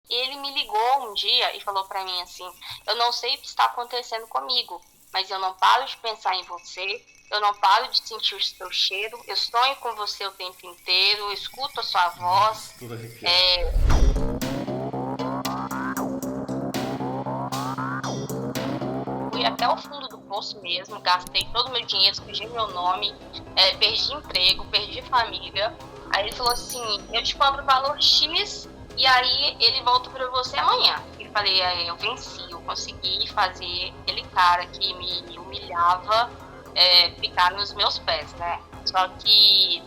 ele me ligou um dia e falou pra mim assim: eu não sei o que está acontecendo comigo, mas eu não paro de pensar em você, eu não paro de sentir o seu cheiro, eu sonho com você o tempo inteiro, eu escuto a sua voz. Nossa, tudo arrepiado. É, fui até o fundo do poço mesmo, gastei todo o meu dinheiro, sujei meu nome, perdi emprego, perdi família. Aí ele falou assim: eu te compro o valor X e aí ele volta para você amanhã. E falei: eu venci, eu consegui fazer aquele cara que me humilhava ficar nos meus pés, né? Só que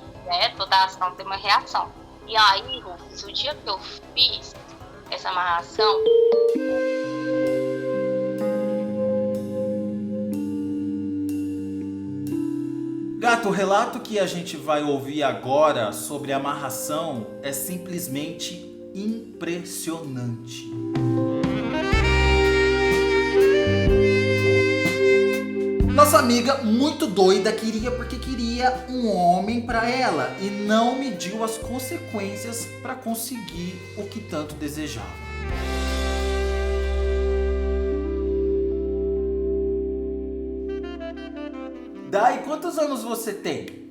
toda ação tem uma reação. E aí, Rufus, o dia que eu fiz essa amarração. Gato, o relato que a gente vai ouvir agora sobre amarração é simplesmente impressionante. Nossa amiga, muito doida, queria um homem pra ela e não mediu as consequências pra conseguir o que tanto desejava. Dai, quantos anos você tem?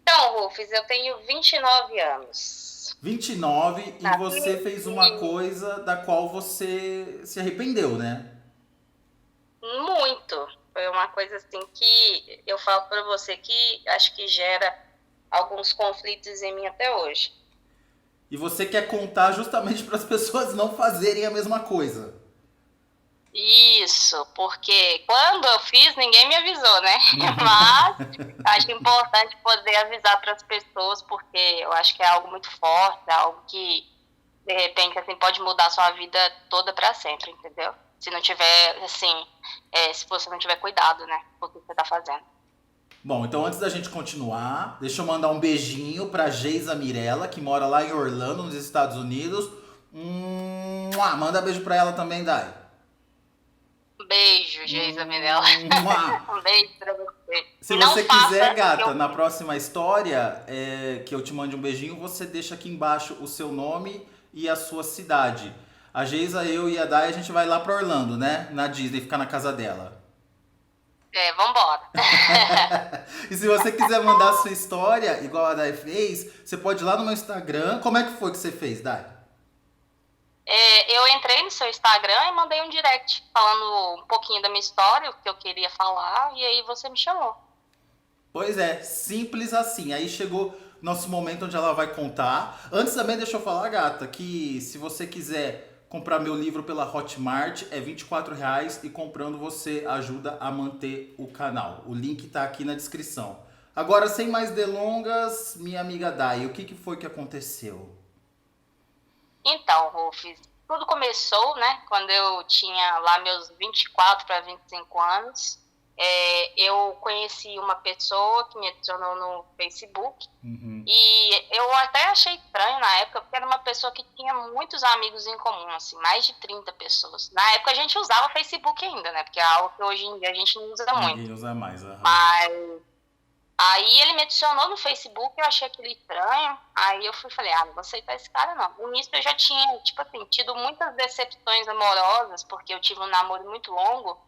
Então, Rufus, eu tenho 29 anos. 29 e você Nasci fez uma coisa da qual você se arrependeu, né? muito. Foi uma coisa assim que eu falo para você que acho que gera alguns conflitos em mim até hoje. E você quer contar justamente para as pessoas não fazerem a mesma coisa. Isso, porque quando eu fiz, ninguém me avisou, né? Mas acho importante poder avisar para as pessoas, porque eu acho que é algo muito forte, é algo que, de repente, assim, pode mudar a sua vida toda para sempre, entendeu? Se não tiver, assim, se você não tiver cuidado, né, com o que você tá fazendo. Bom, então antes da gente continuar, deixa eu mandar um beijinho pra Geisa Mirella, que mora lá em Orlando, nos Estados Unidos. Manda beijo pra ela também, Dai. Um beijo, Geisa Mirella. Mua. Um beijo pra você. Se E não você quiser, faça o que gata, eu na fiz. próxima história que eu te mande um beijinho, você deixa aqui embaixo o seu nome e a sua cidade. A Geisa, eu e a Dai, a gente vai lá pra Orlando, né? Na Disney, ficar na casa dela. Vambora. E se você quiser mandar a sua história, igual a Dai fez, você pode ir lá no meu Instagram. Como é que foi que você fez, Dai? Eu entrei no seu Instagram e mandei um direct falando um pouquinho da minha história, o que eu queria falar, e aí você me chamou. Pois é, simples assim. Aí chegou nosso momento onde ela vai contar. Antes também, deixa eu falar, gata, que se você quiser comprar meu livro pela Hotmart, é R$ 24 e comprando você ajuda a manter o canal. O link tá aqui na descrição. Agora, sem mais delongas, minha amiga Dai, o que foi que aconteceu? Então, Rufus, tudo começou, né, quando eu tinha lá meus 24 para 25 anos. Eu conheci uma pessoa que me adicionou no Facebook Uhum. e eu até achei estranho na época, porque era uma pessoa que tinha muitos amigos em comum, assim, mais de 30 pessoas. Na época a gente usava Facebook ainda, né, porque é algo que hoje em dia a gente não usa muito. Ninguém usa mais, aham. Mas aí ele me adicionou no Facebook, eu achei aquilo estranho. Aí eu fui falei, não vou aceitar esse cara não. No início eu já tinha, tipo assim, tido muitas decepções amorosas, porque eu tive um namoro muito longo,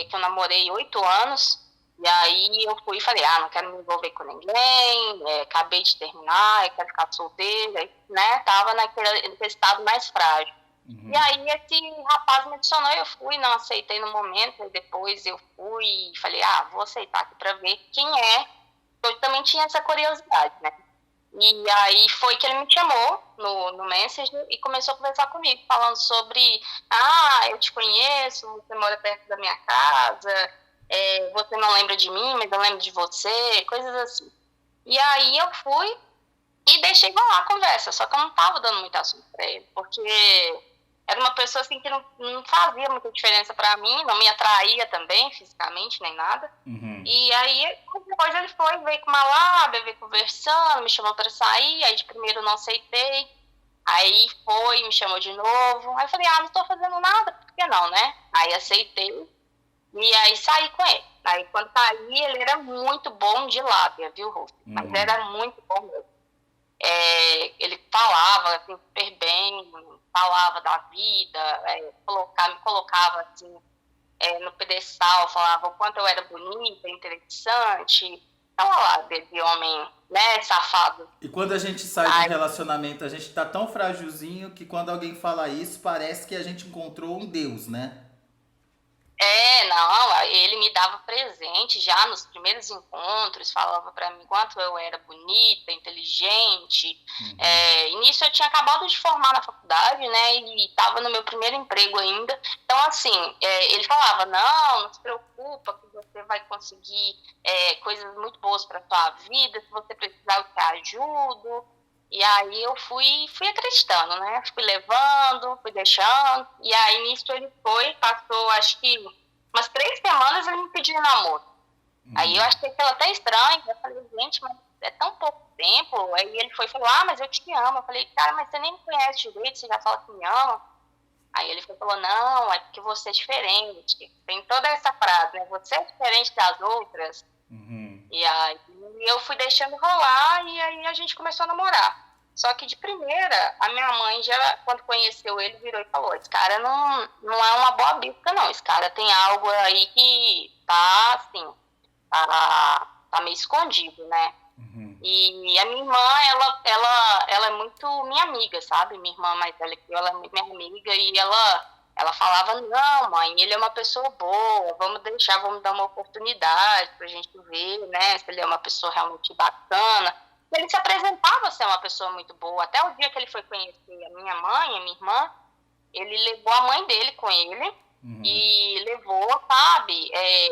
que eu namorei 8 anos. E aí eu fui e falei, não quero me envolver com ninguém, acabei de terminar, eu quero ficar solteira, né? Tava naquele estado mais frágil. E aí esse rapaz me adicionou, eu fui, não aceitei no momento, e depois eu fui e falei, vou aceitar aqui pra ver quem é. Eu também tinha essa curiosidade, né? E aí foi que ele me chamou no Messenger e começou a conversar comigo, falando sobre, eu te conheço, você mora perto da minha casa, você não lembra de mim, mas eu lembro de você, coisas assim. E aí eu fui e deixei rolar a conversa, só que eu não tava dando muito assunto pra ele, porque era uma pessoa assim que não fazia muita diferença pra mim, não me atraía também, fisicamente, nem nada. Uhum. E aí, depois ele foi, veio com uma lábia, veio conversando, me chamou pra sair, aí de primeiro eu não aceitei, aí foi, me chamou de novo, aí eu falei, não tô fazendo nada, por que não, né? Aí aceitei, e aí saí com ele. Aí quando saí, ele era muito bom de lábia, viu, Rufo? Mas Uhum. era muito bom mesmo. Ele falava assim, super bem, falava da vida, me colocava assim, no pedestal, falava o quanto eu era bonita, interessante. Tava lá, desse homem, né, safado. E quando a gente sai de um Aí, relacionamento, a gente tá tão frágilzinho que quando alguém fala isso, parece que a gente encontrou um Deus, né? não, ele me dava presente já nos primeiros encontros, falava para mim quanto eu era bonita, inteligente. E nisso eu tinha acabado de formar na faculdade, né, e estava no meu primeiro emprego ainda. Então, assim, ele falava, não se preocupa que você vai conseguir coisas muito boas para sua vida, se você precisar eu te ajudo. E aí eu fui acreditando, né? Fui levando, fui deixando. E aí nisso ele passou acho que umas 3 semanas ele me pediu namoro. Aí eu achei aquilo até estranho. Eu falei, gente, mas é tão pouco tempo. Aí ele falou, mas eu te amo. Eu falei, cara, mas você nem me conhece direito, você já fala que me ama. Aí ele falou, não, é porque você é diferente. Tem toda essa frase, né? Você é diferente das outras. E aí eu fui deixando rolar e aí a gente começou a namorar. Só que de primeira, a minha mãe já, quando conheceu ele, virou e falou, esse cara não é uma boa bisca, não. Esse cara tem algo aí que tá, assim, tá meio escondido, né? E a minha irmã, ela é muito minha amiga, sabe? Minha irmã mais velha que eu, ela é muito minha amiga e ela falava, não, mãe, ele é uma pessoa boa, vamos dar uma oportunidade pra gente ver, né, se ele é uma pessoa realmente bacana. Ele se apresentava ser uma pessoa muito boa. Até o dia que ele foi conhecer a minha mãe, a minha irmã, ele levou a mãe dele com ele e levou, sabe,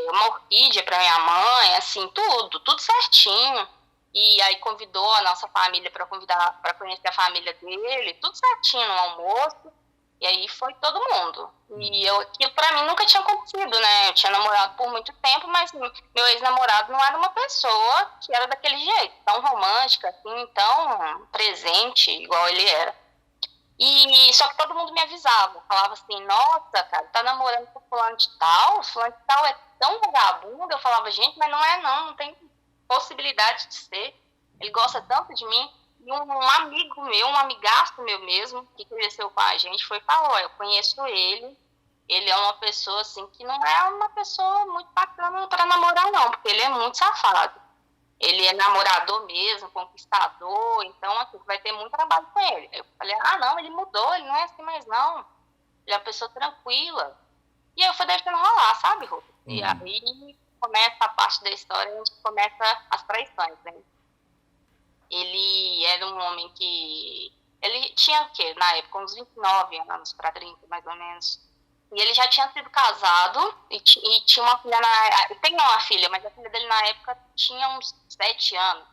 uma orquídea pra minha mãe, assim, tudo certinho. E aí convidou a nossa família para conhecer a família dele, tudo certinho no almoço. E aí foi todo mundo. E aquilo pra mim nunca tinha acontecido, né? Eu tinha namorado por muito tempo, mas meu ex-namorado não era uma pessoa que era daquele jeito, tão romântica, assim, tão presente, igual ele era. E só que todo mundo me avisava, falava assim, nossa, cara, tá namorando com fulano de tal é tão vagabundo. Eu falava, gente, mas não tem possibilidade de ser. Ele gosta tanto de mim. E um amigo meu, um amigaço meu mesmo, que cresceu com a gente, falou, eu conheço ele é uma pessoa assim que não é uma pessoa muito bacana para namorar não, porque ele é muito safado. Ele é namorador mesmo, conquistador, então assim, vai ter muito trabalho com ele. Eu falei, não, ele mudou, ele não é assim mais não. Ele é uma pessoa tranquila. E aí eu fui deixando rolar, sabe, Rô? E aí começa a parte da história, a gente começa as traições, né? Ele era um homem que... Ele tinha o quê? Na época, uns 29 anos para 30, mais ou menos. E ele já tinha sido casado e tinha uma filha tem uma filha, mas a filha dele na época tinha uns 7 anos.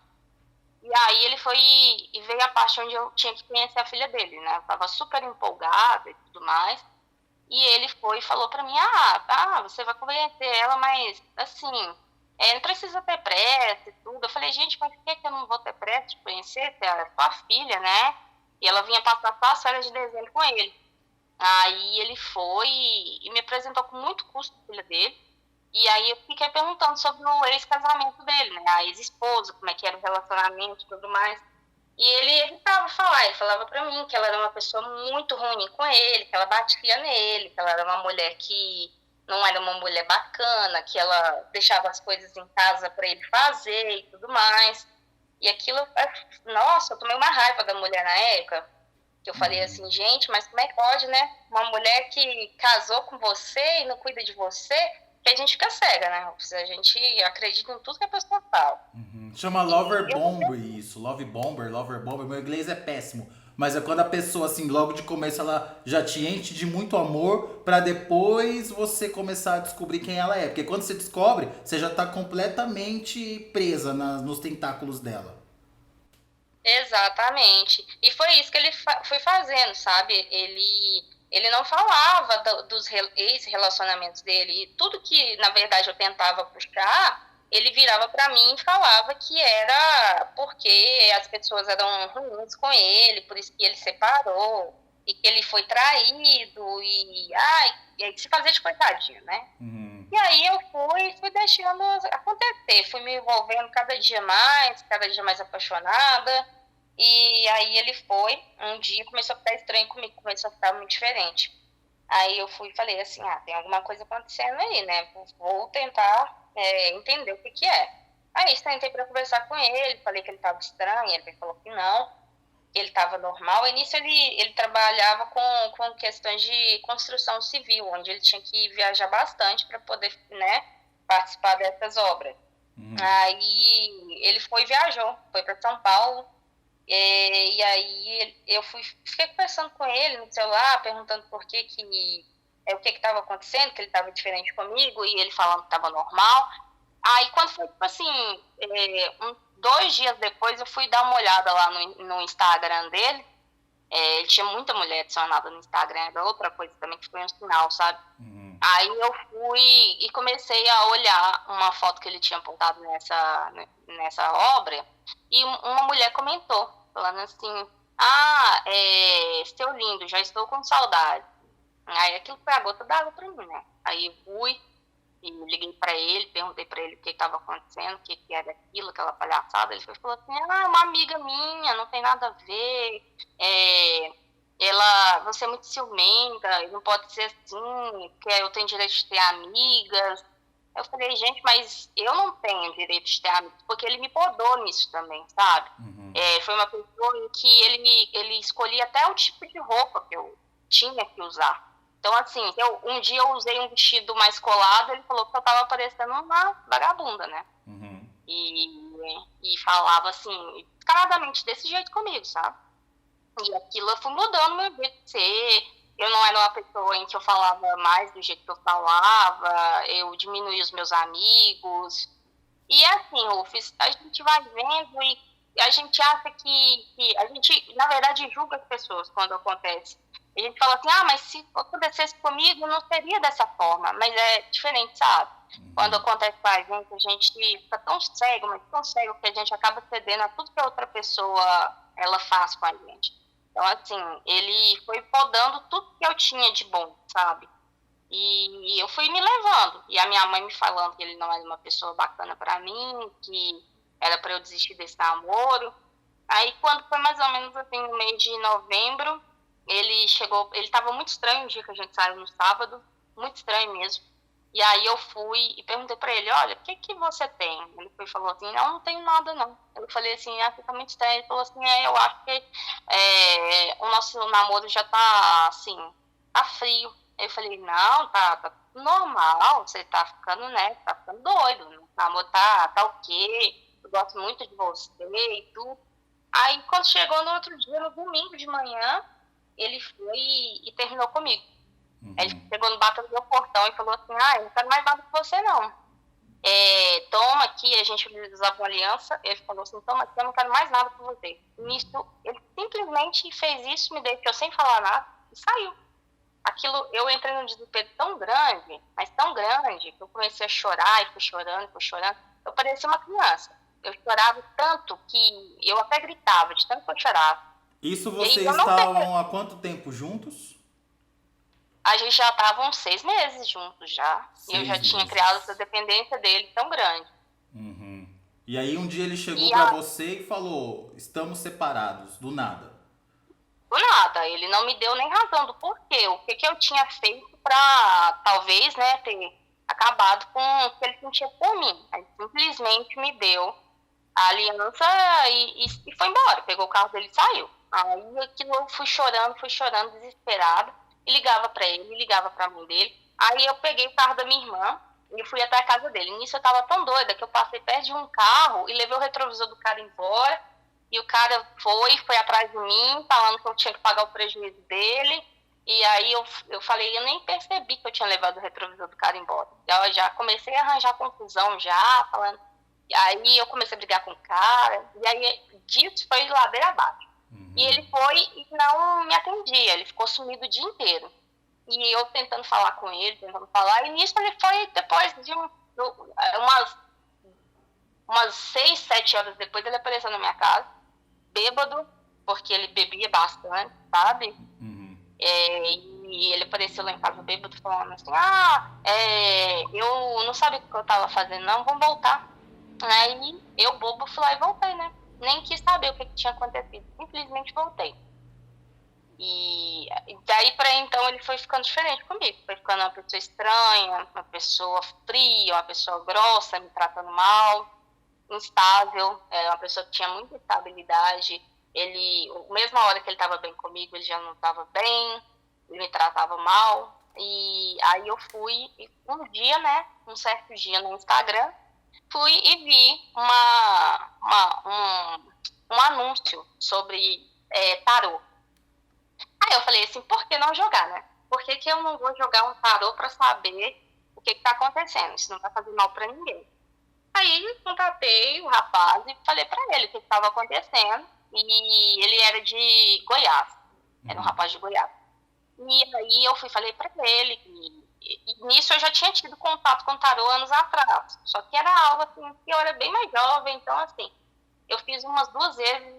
E aí ele foi e veio a parte onde eu tinha que conhecer a filha dele, né? Eu tava super empolgada e tudo mais. E ele foi e falou pra mim, você vai conhecer ela, mas assim, não precisa ter pressa e tudo. Eu falei, gente, mas por que eu não vou ter pressa de conhecer? Ela é sua filha, né? E ela vinha passar só as férias de dezembro com ele. Aí ele foi e me apresentou com muito custo a filha dele. E aí eu fiquei perguntando sobre o ex-casamento dele, né? A ex-esposa, como é que era o relacionamento e tudo mais. E ele evitava falar, ele falava pra mim que ela era uma pessoa muito ruim com ele, que ela batia nele, que ela era uma mulher que não era uma mulher bacana, que ela deixava as coisas em casa pra ele fazer e tudo mais. E aquilo, nossa, eu tomei uma raiva da mulher na época, que eu falei assim, gente, mas como é que pode, né? Uma mulher que casou com você e não cuida de você, que a gente fica cega, né? A gente acredita em tudo que a pessoa fala. Chama Lover Bomber isso. Lover Bomber. Meu inglês é péssimo. Mas é quando a pessoa, assim, logo de começo, ela já te enche de muito amor pra depois você começar a descobrir quem ela é. Porque quando você descobre, você já tá completamente presa nos tentáculos dela. Exatamente. E foi isso que ele foi fazendo, sabe? Ele não falava dos ex-relacionamentos dele. E tudo que, na verdade, eu tentava puxar, ele virava para mim e falava que era porque as pessoas eram ruins com ele, por isso que ele separou, e que ele foi traído, e aí se fazia de coitadinho, né? E aí eu fui deixando acontecer, fui me envolvendo cada dia mais apaixonada. E aí ele foi, um dia começou a ficar estranho comigo, começou a ficar muito diferente. Aí eu fui e falei assim, tem alguma coisa acontecendo aí, né? Vou tentar entender o que que é. Aí tentei para conversar com ele, falei que ele estava estranho, ele me falou que não, que ele estava normal. E nisso ele trabalhava com questões de construção civil, onde ele tinha que viajar bastante para poder, né, participar dessas obras. Aí ele viajou, foi para São Paulo. E aí eu fiquei conversando com ele no celular, perguntando por que o que estava acontecendo, que ele estava diferente comigo, e ele falando que estava normal. Aí quando foi, tipo assim, 2 dias depois eu fui dar uma olhada lá no Instagram dele. Ele tinha muita mulher adicionada no Instagram, era outra coisa também que foi um sinal, sabe? Aí eu fui e comecei a olhar uma foto que ele tinha postado nessa obra, e uma mulher comentou, falando assim, seu lindo, já estou com saudade. Aí aquilo foi a gota d'água pra mim, né? Aí eu fui e liguei pra ele, perguntei pra ele o que estava acontecendo, o que era aquilo, aquela palhaçada. Ele falou assim, é uma amiga minha, não tem nada a ver, você é muito ciumenta, não pode ser assim, porque eu tenho direito de ter amigas. Eu falei, gente, mas eu não tenho direito de ter amigos, porque ele me podou nisso também, sabe? Foi uma pessoa em que ele escolhia até o tipo de roupa que eu tinha que usar. Então, assim, um dia eu usei um vestido mais colado, ele falou que eu tava parecendo uma vagabunda, né? E falava assim, descaradamente desse jeito comigo, sabe? E aquilo eu fui mudando meu jeito de ser. Eu não era uma pessoa em que eu falava mais do jeito que eu falava, eu diminuí os meus amigos. E assim, Rufus, a gente vai vendo e a gente acha que a gente, na verdade, julga as pessoas quando acontece. A gente fala assim, mas se acontecesse comigo, não seria dessa forma. Mas é diferente, sabe? Quando acontece com a gente fica tão cego, mas tão cego, que a gente acaba cedendo a tudo que a outra pessoa ela faz com a gente. Então, assim, ele foi podando tudo que eu tinha de bom, sabe? E eu fui me levando. E a minha mãe me falando que ele não era uma pessoa bacana pra mim, que era pra eu desistir desse namoro. Aí, quando foi mais ou menos assim, no mês de novembro, ele chegou, ele tava muito estranho o dia que a gente saiu no sábado, muito estranho mesmo. E aí eu fui e perguntei pra ele, olha, o que você tem? Ele falou assim, não tenho nada não. Eu falei assim, você tá muito estranho. Ele falou assim, eu acho que o nosso namoro já tá, assim, tá frio. Eu falei, não, tá normal, você tá ficando, né, tá ficando doido. O namoro tá ok, eu gosto muito de você e tudo. Aí quando chegou no outro dia, no domingo de manhã, ele foi e terminou comigo. Ele chegou no bateu no meu portão e falou assim, eu não quero mais nada com você não. Toma aqui, a gente usava uma aliança, ele falou assim, toma aqui, eu não quero mais nada com você. Nisso, ele simplesmente fez isso, me deixou sem falar nada e saiu. Aquilo, eu entrei num desespero tão grande, mas tão grande, que eu comecei a chorar e fui chorando. Eu parecia uma criança. Eu chorava tanto que eu até gritava, de tanto que eu chorava. Isso vocês estavam há quanto tempo juntos? A gente já estava uns 6 meses juntos já. E eu já tinha criado essa dependência dele tão grande. E aí um dia ele chegou pra você e falou, estamos separados, do nada. Do nada, ele não me deu nem razão do porquê. O que eu tinha feito pra, talvez, né, ter acabado com o que ele sentia por mim. Ele simplesmente me deu a aliança e foi embora. Pegou o carro dele e saiu. Aí aquilo eu fui chorando, desesperada. E ligava pra ele, ligava pra mãe dele. Aí eu peguei o carro da minha irmã e fui até a casa dele. Nisso eu tava tão doida que eu passei perto de um carro e levei o retrovisor do cara embora. E o cara foi atrás de mim, falando que eu tinha que pagar o prejuízo dele. E aí eu falei, eu nem percebi que eu tinha levado o retrovisor do cara embora. Eu já comecei a arranjar confusão já, falando. E aí eu comecei a brigar com o cara. E aí disso foi ladeira abaixo. E ele foi e não me atendia, ele ficou sumido o dia inteiro. E eu tentando falar com ele, e nisso ele foi, depois de umas 6, 7 horas depois, ele apareceu na minha casa, bêbado, porque ele bebia bastante, sabe? E ele apareceu lá em casa bêbado, falando assim, eu não sabia o que eu tava fazendo não, vamos voltar. Aí eu, bobo, fui lá e voltei, né? nem quis saber o que tinha acontecido. Simplesmente voltei. E daí pra então ele foi ficando diferente comigo. Foi ficando uma pessoa estranha, uma pessoa fria, uma pessoa grossa, me tratando mal, instável. Era uma pessoa que tinha muita instabilidade. Ele, mesma hora que ele estava bem comigo, ele já não estava bem, ele me tratava mal. E aí eu fui, um dia, né, um certo dia no Instagram, fui e vi um anúncio sobre tarô. Aí eu falei assim, por que não jogar, né? Por que eu não vou jogar um tarô para saber o que tá acontecendo? Isso não vai fazer mal para ninguém. Aí contatei o rapaz e falei para ele o que estava acontecendo. E ele era de Goiás, era um rapaz de Goiás. E aí eu falei para ele, e nisso eu já tinha tido contato com o tarô anos atrás. Só que era algo assim, que eu era bem mais jovem, então assim, eu fiz umas 2 vezes,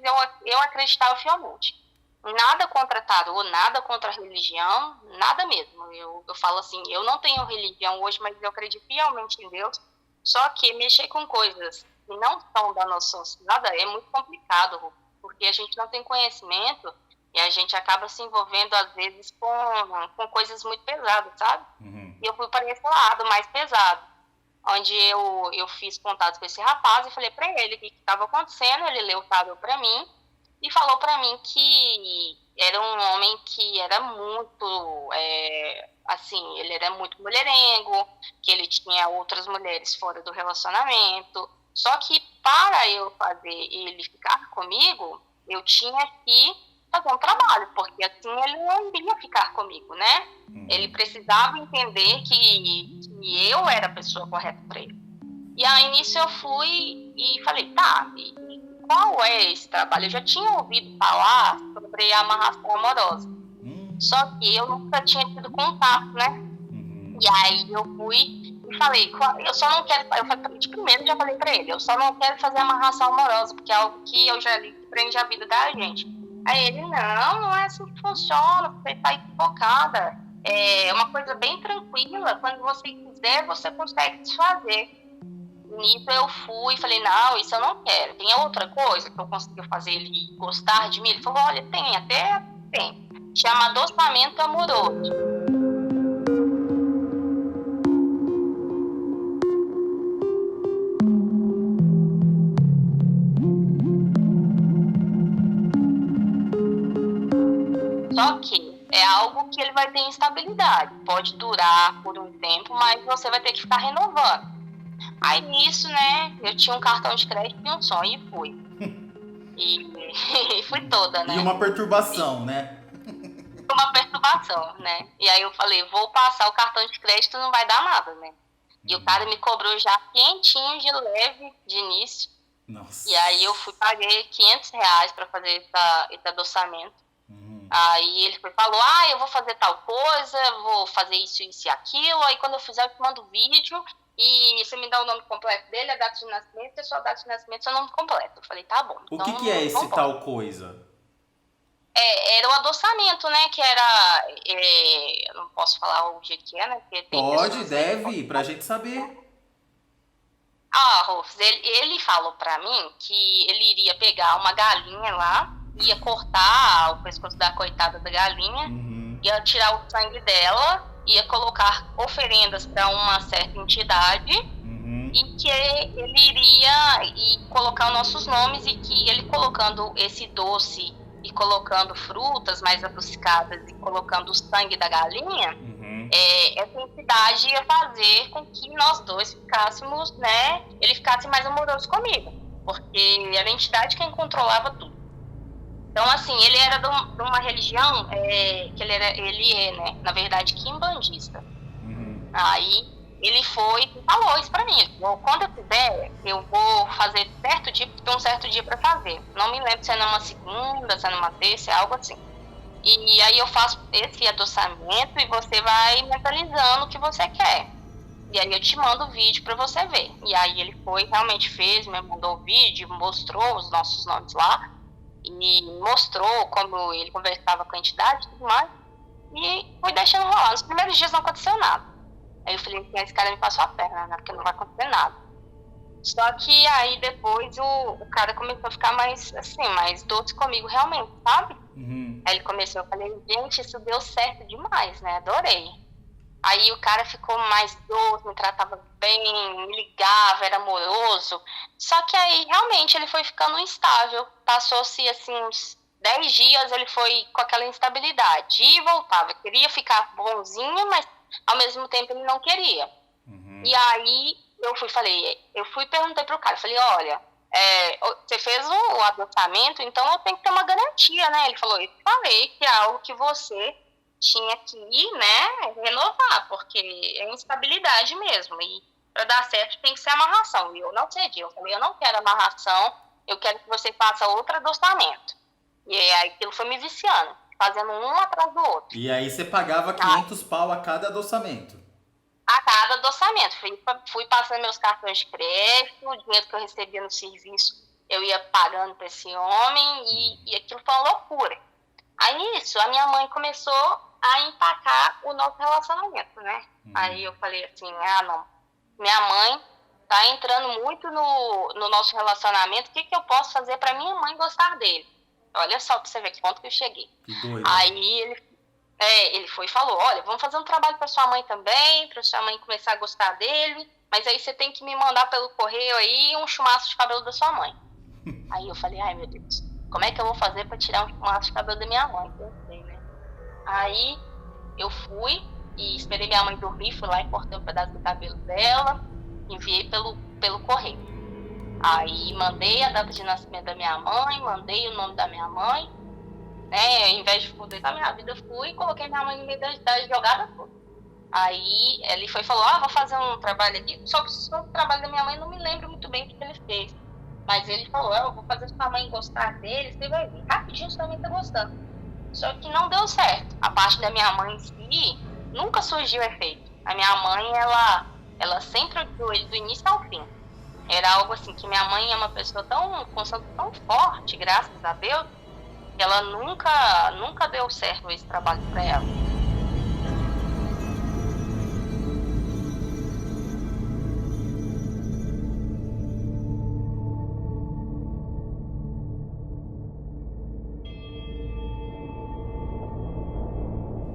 eu acreditava fielmente. Nada contra tarô, nada contra religião, nada mesmo. Eu falo assim, eu não tenho religião hoje, mas eu acredito fielmente em Deus. Só que mexer com coisas que não são da nossa sociedade é muito complicado, porque a gente não tem conhecimento e a gente acaba se envolvendo, às vezes, com coisas muito pesadas, sabe? Uhum. E eu fui para esse lado mais pesado, onde eu fiz contato com esse rapaz e falei para ele o que estava acontecendo. Ele leu o tarô para mim e falou para mim que era um homem que era muito, assim, ele era muito mulherengo, que ele tinha outras mulheres fora do relacionamento. Só que para eu fazer ele ficar comigo, eu tinha que fazer um trabalho, porque assim ele não iria ficar comigo, né? Ele precisava entender que eu era a pessoa correta para ele. E aí nisso eu fui e falei, tá, qual é esse trabalho? Eu já tinha ouvido falar sobre a amarração amorosa, só que eu nunca tinha tido contato, né? E aí eu fui e falei, eu só não quero, eu falei, de primeiro já falei pra ele, eu só não quero fazer amarração amorosa, porque é algo que eu já li que prende a vida da gente. Aí ele, não é assim que funciona, você tá equivocada, é uma coisa bem tranquila, quando você quiser, você consegue desfazer. Nisso eu fui e falei, não, isso eu não quero. Tem outra coisa que eu consegui fazer ele gostar de mim? Ele falou, olha, tem. Chama adoçamento amoroso. Só que é algo que ele vai ter instabilidade. Pode durar por um tempo, mas você vai ter que ficar renovando. Aí nisso, né, eu tinha um cartão de crédito e um sonho e fui. E fui toda, né? E uma perturbação, né? Uma perturbação, né? E aí eu falei, vou passar o cartão de crédito, não vai dar nada, né? E o cara me cobrou já quentinho de leve de início. Nossa. E aí eu paguei R$500 para fazer esse adoçamento. Aí ele falou, eu vou fazer tal coisa, vou fazer isso e aquilo. Aí quando eu fizer, eu te mando o vídeo e você me dá o nome completo dele, a data de nascimento, e a sua data de nascimento, seu nome completo. Eu falei, tá bom. O que é esse tal coisa? Era o adoçamento, né? Que era... eu não posso falar o jeito que é, né? Porque tem Pode, deve, pra gente saber. Rufus, ele falou pra mim que ele iria pegar uma galinha lá, ia cortar o pescoço da coitada da galinha, ia tirar o sangue dela, ia colocar oferendas para uma certa entidade, e que ele iria colocar os nossos nomes, e que ele colocando esse doce e colocando frutas mais adocicadas e colocando o sangue da galinha, essa entidade ia fazer com que nós dois ficássemos, né, ele ficasse mais amoroso comigo, porque era a entidade quem controlava tudo. Então, assim, ele era de uma religião que ele é, né, na verdade, quimbandista. Aí ele foi e falou isso pra mim. Quando eu puder, eu vou fazer certo dia, porque tem um certo dia pra fazer. Não me lembro se é numa segunda, se é numa terça, é algo assim. E aí eu faço esse adoçamento e você vai mentalizando o que você quer. E aí eu te mando o vídeo pra você ver. E aí ele foi, realmente fez, me mandou o vídeo, mostrou os nossos nomes lá. E mostrou como ele conversava com a entidade e tudo mais. E foi deixando rolar. Nos primeiros dias não aconteceu nada. Aí eu falei, esse cara me passou a perna, né? Porque não vai acontecer nada. Só que aí depois o cara começou a ficar mais, assim, mais doce comigo realmente, sabe? Uhum. Aí ele começou, eu falei, gente, isso deu certo demais, né? Adorei. Aí o cara ficou mais doce, me tratava bem, me ligava, era amoroso. Só que aí realmente ele foi ficando instável. Passou-se assim uns 10 dias, ele foi com aquela instabilidade. E voltava, queria ficar bonzinho, mas ao mesmo tempo ele não queria. E aí eu fui e perguntei pro cara, falei, olha, você fez o adotamento, então eu tenho que ter uma garantia, né? Ele falou, eu falei que é algo que você tinha que, né, renovar, porque é instabilidade mesmo. E para dar certo tem que ser amarração. E eu não cedi. Eu falei, eu não quero amarração, eu quero que você faça outro adoçamento. E aí aquilo foi me viciando, fazendo um atrás do outro. E aí você pagava 500 pau a cada adoçamento. A cada adoçamento. Fui passando meus cartões de crédito, o dinheiro que eu recebia no serviço eu ia pagando para esse homem e aquilo foi uma loucura. Aí nisso, a minha mãe começou a empacar o nosso relacionamento, né? Aí eu falei assim, não, minha mãe tá entrando muito no nosso relacionamento, o que eu posso fazer para minha mãe gostar dele? Olha só pra você ver que ponto que eu cheguei. Que doido. Aí ele foi e falou, olha, vamos fazer um trabalho para sua mãe também, para sua mãe começar a gostar dele, mas aí você tem que me mandar pelo correio aí um chumaço de cabelo da sua mãe. Aí eu falei, ai meu Deus, como é que eu vou fazer para tirar um chumaço de cabelo da minha mãe? Pensei, né? Aí eu fui e esperei minha mãe dormir, fui lá e cortei um pedaço do cabelo dela, enviei pelo correio. Aí mandei a data de nascimento da minha mãe, mandei o nome da minha mãe, né? Ao invés de poder da minha vida, fui e coloquei minha mãe no meio da jogada toda. Aí ele foi e falou, vou fazer um trabalho aqui, só que o trabalho da minha mãe não me lembro muito bem o que ele fez. Mas ele falou, eu vou fazer sua mãe gostar dele, você vai ver. Rapidinho sua mãe tá gostando. Só que não deu certo. A parte da minha mãe em si, nunca surgiu efeito. A minha mãe, ela sempre odiou ele do início ao fim. Era algo assim, que minha mãe é uma pessoa com santo tão forte, graças a Deus, que ela nunca deu certo esse trabalho pra ela.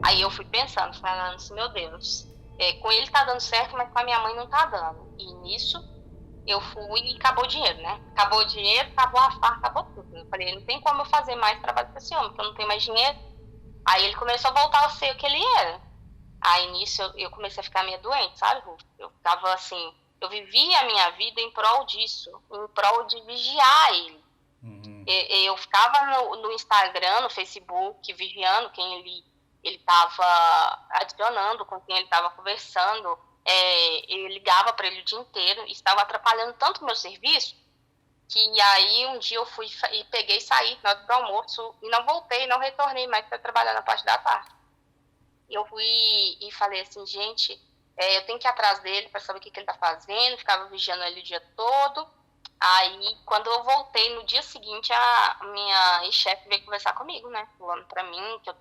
Aí eu fui pensando, falando assim, meu Deus, com ele tá dando certo, mas com a minha mãe não tá dando. E nisso, eu fui e acabou o dinheiro, né? Acabou o dinheiro, acabou a farra, acabou tudo. Eu falei, não tem como eu fazer mais trabalho pra esse homem, porque eu não tenho mais dinheiro. Aí ele começou a voltar a ser o que ele era. Aí nisso, eu comecei a ficar meio doente, sabe, Rufo? Eu ficava assim, eu vivia a minha vida em prol disso, em prol de vigiar ele. Eu ficava no Instagram, no Facebook, vigiando quem ele estava adicionando, com quem ele estava conversando. Eu ligava para ele o dia inteiro, estava atrapalhando tanto o meu serviço, que aí um dia eu fui e peguei e saí na hora do almoço e não voltei, não retornei mais para trabalhar na parte da tarde. Eu fui e falei assim, gente, eu tenho que ir atrás dele para saber o que ele está fazendo, ficava vigiando ele o dia todo. Aí, quando eu voltei, no dia seguinte, a minha ex-chefe veio conversar comigo, né? Falando pra mim que eu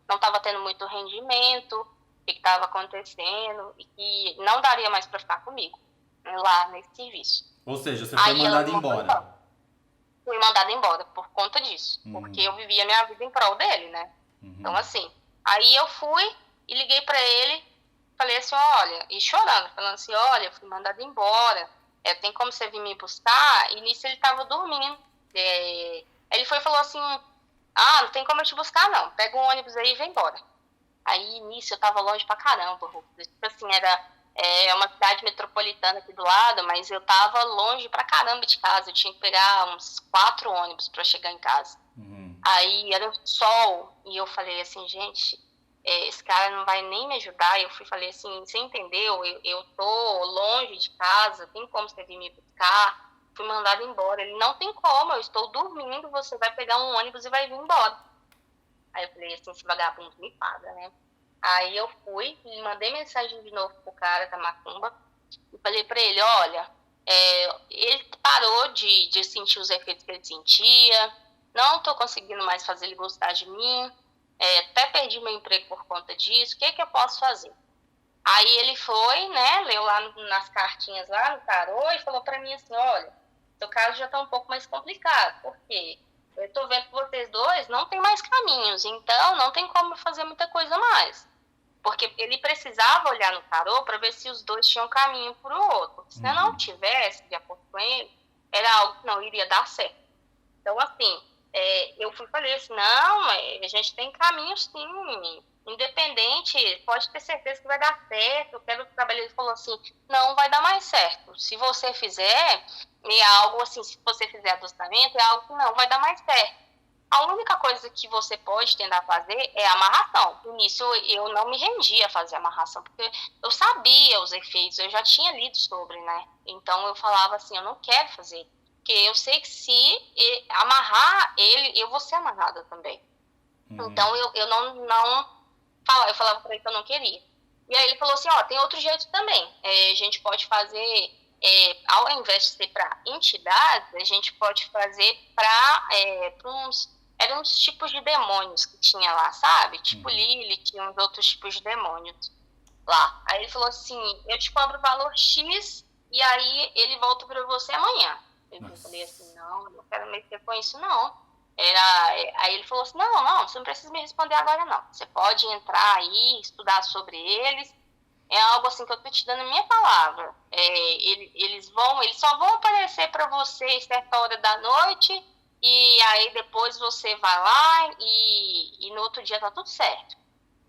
não estava tendo muito rendimento, o que estava acontecendo, e que não daria mais para ficar comigo lá nesse serviço. Ou seja, você foi mandada embora. Fui mandada embora por conta disso, porque eu vivia minha vida em prol dele, né? Então, assim, aí eu fui e liguei para ele, falei assim, olha, e chorando, falando assim, olha, eu fui mandada embora, tem como você vir me buscar? E nisso ele tava dormindo. Ele foi e falou assim, não tem como eu te buscar não, pega um ônibus aí e vem embora. Aí nisso eu tava longe pra caramba, tipo assim, era uma cidade metropolitana aqui do lado, mas eu tava longe pra caramba de casa, eu tinha que pegar uns 4 ônibus pra chegar em casa. Aí era sol, e eu falei assim, gente, esse cara não vai nem me ajudar. Eu falei assim, você entendeu? Eu tô longe de casa, tem como você vir me buscar? Fui mandada embora. Ele, não tem como, eu estou dormindo, você vai pegar um ônibus e vai vir embora. Aí eu falei assim, esse vagabundo me paga, né? Aí eu fui e mandei mensagem de novo pro cara da macumba e falei pra ele, olha, ele parou de sentir os efeitos que ele sentia, não tô conseguindo mais fazer ele gostar de mim, até perdi meu emprego por conta disso, o que eu posso fazer? Aí ele foi, né, leu lá nas cartinhas lá no tarô e falou pra mim assim, olha, seu caso já tá um pouco mais complicado, porque eu tô vendo que vocês dois não tem mais caminhos, então não tem como fazer muita coisa mais. Porque ele precisava olhar no tarô para ver se os dois tinham caminho para o outro. Se não tivesse, de acordo com ele, era algo que não iria dar certo. Então, assim, eu fui e falei assim, não, a gente tem caminho sim, independente, pode ter certeza que vai dar certo, eu quero trabalhar. Ele falou assim, não vai dar mais certo. Se você fizer, é algo assim, se você fizer adostamento, é algo que não vai dar mais certo. A única coisa que você pode tentar fazer é a amarração. No início, eu não me rendia a fazer a amarração, porque eu sabia os efeitos, eu já tinha lido sobre, né? Então, eu falava assim, eu não quero fazer. Porque eu sei que se amarrar ele, eu vou ser amarrada também. Então, eu não falava, eu falava para ele que eu não queria. E aí ele falou assim, ó, tem outro jeito também. A gente pode fazer, ao invés de ser para entidades, a gente pode fazer para uns... Eram uns tipos de demônios que tinha lá, sabe? Tipo Lilith e uns outros tipos de demônios lá. Aí ele falou assim, eu te cobro o valor X e aí ele volta para você amanhã. Eu falei assim, não, eu não quero mexer com isso não. Aí ele falou assim, não, você não precisa me responder agora não. Você pode entrar aí, estudar sobre eles. É algo assim que eu tô te dando a minha palavra. Eles só vão aparecer para você certa hora da noite e aí depois você vai lá e no outro dia tá tudo certo.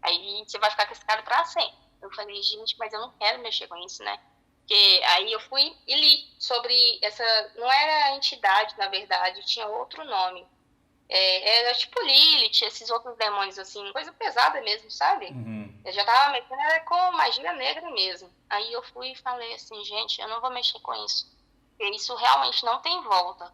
Aí você vai ficar com esse cara pra sempre. Eu falei, gente, mas eu não quero mexer com isso, né? Porque aí eu fui e li sobre essa... Não era entidade, na verdade, tinha outro nome. Era tipo Lilith, esses outros demônios, assim, coisa pesada mesmo, sabe? Eu já tava mexendo era com magia negra mesmo. Aí eu fui e falei assim, gente, eu não vou mexer com isso. Porque isso realmente não tem volta.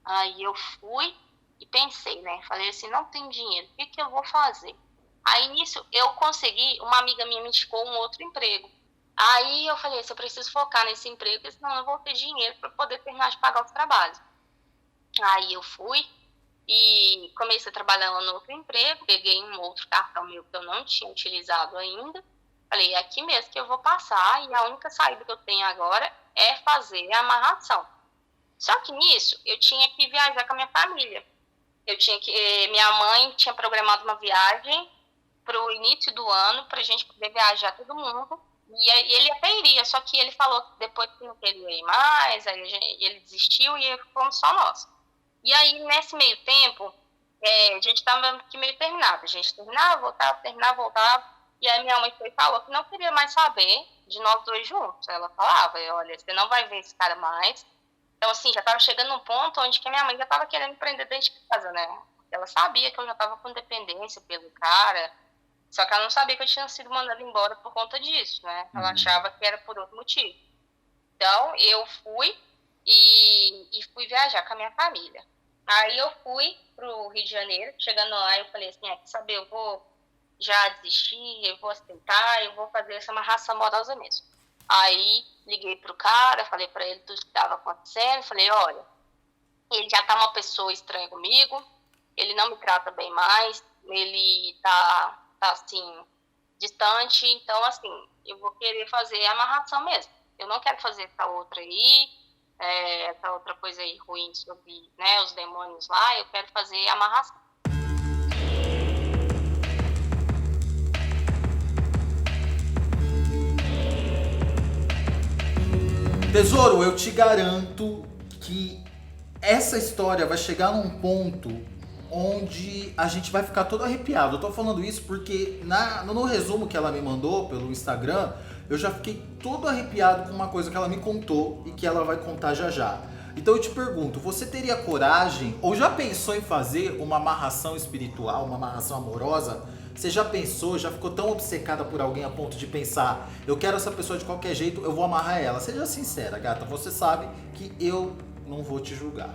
Aí eu fui e pensei, né? Falei assim, não tem dinheiro, o que eu vou fazer? Aí nisso eu consegui, uma amiga minha me indicou um outro emprego. Aí eu falei assim, eu preciso focar nesse emprego, porque senão eu não vou ter dinheiro para poder terminar de pagar os trabalhos. Aí eu fui e comecei a trabalhar no outro emprego, peguei um outro cartão meu que eu não tinha utilizado ainda. Falei, é aqui mesmo que eu vou passar e a única saída que eu tenho agora é fazer a amarração. Só que nisso, eu tinha que viajar com a minha família. Minha mãe tinha programado uma viagem para o início do ano, para a gente poder viajar todo mundo. E ele até iria, só que ele falou que depois que não queria ir mais, aí ele desistiu e fomos só nós. E aí, nesse meio tempo, a gente estava aqui meio terminado. A gente terminava, voltava. E aí minha mãe foi e falou que não queria mais saber de nós dois juntos. Ela falava, olha, você não vai ver esse cara mais. Então, assim, já estava chegando num ponto onde que a minha mãe já estava querendo me prender dentro de casa, né? Ela sabia que eu já estava com dependência pelo cara, só que ela não sabia que eu tinha sido mandada embora por conta disso, né? Ela achava que era por outro motivo. Então, eu fui e fui viajar com a minha família. Aí eu fui pro Rio de Janeiro, chegando lá eu falei assim, quer saber, eu vou já desistir, eu vou aceitar, eu vou fazer essa amarração amorosa mesmo. Aí liguei pro cara, falei pra ele tudo que estava acontecendo, falei, olha, ele já tá uma pessoa estranha comigo, ele não me trata bem mais, ele tá assim, distante, então assim, eu vou querer fazer a amarração mesmo. Eu não quero fazer essa outra aí, essa outra coisa aí ruim sobre, né, os demônios lá, eu quero fazer a amarração. Tesouro, eu te garanto que essa história vai chegar num ponto onde a gente vai ficar todo arrepiado. Eu tô falando isso porque no resumo que ela me mandou pelo Instagram, eu já fiquei todo arrepiado com uma coisa que ela me contou e que ela vai contar já já. Então eu te pergunto, você teria coragem ou já pensou em fazer uma amarração espiritual, uma amarração amorosa? Você já pensou, já ficou tão obcecada por alguém a ponto de pensar, eu quero essa pessoa de qualquer jeito, eu vou amarrar ela? Seja sincera, gata, você sabe que eu não vou te julgar.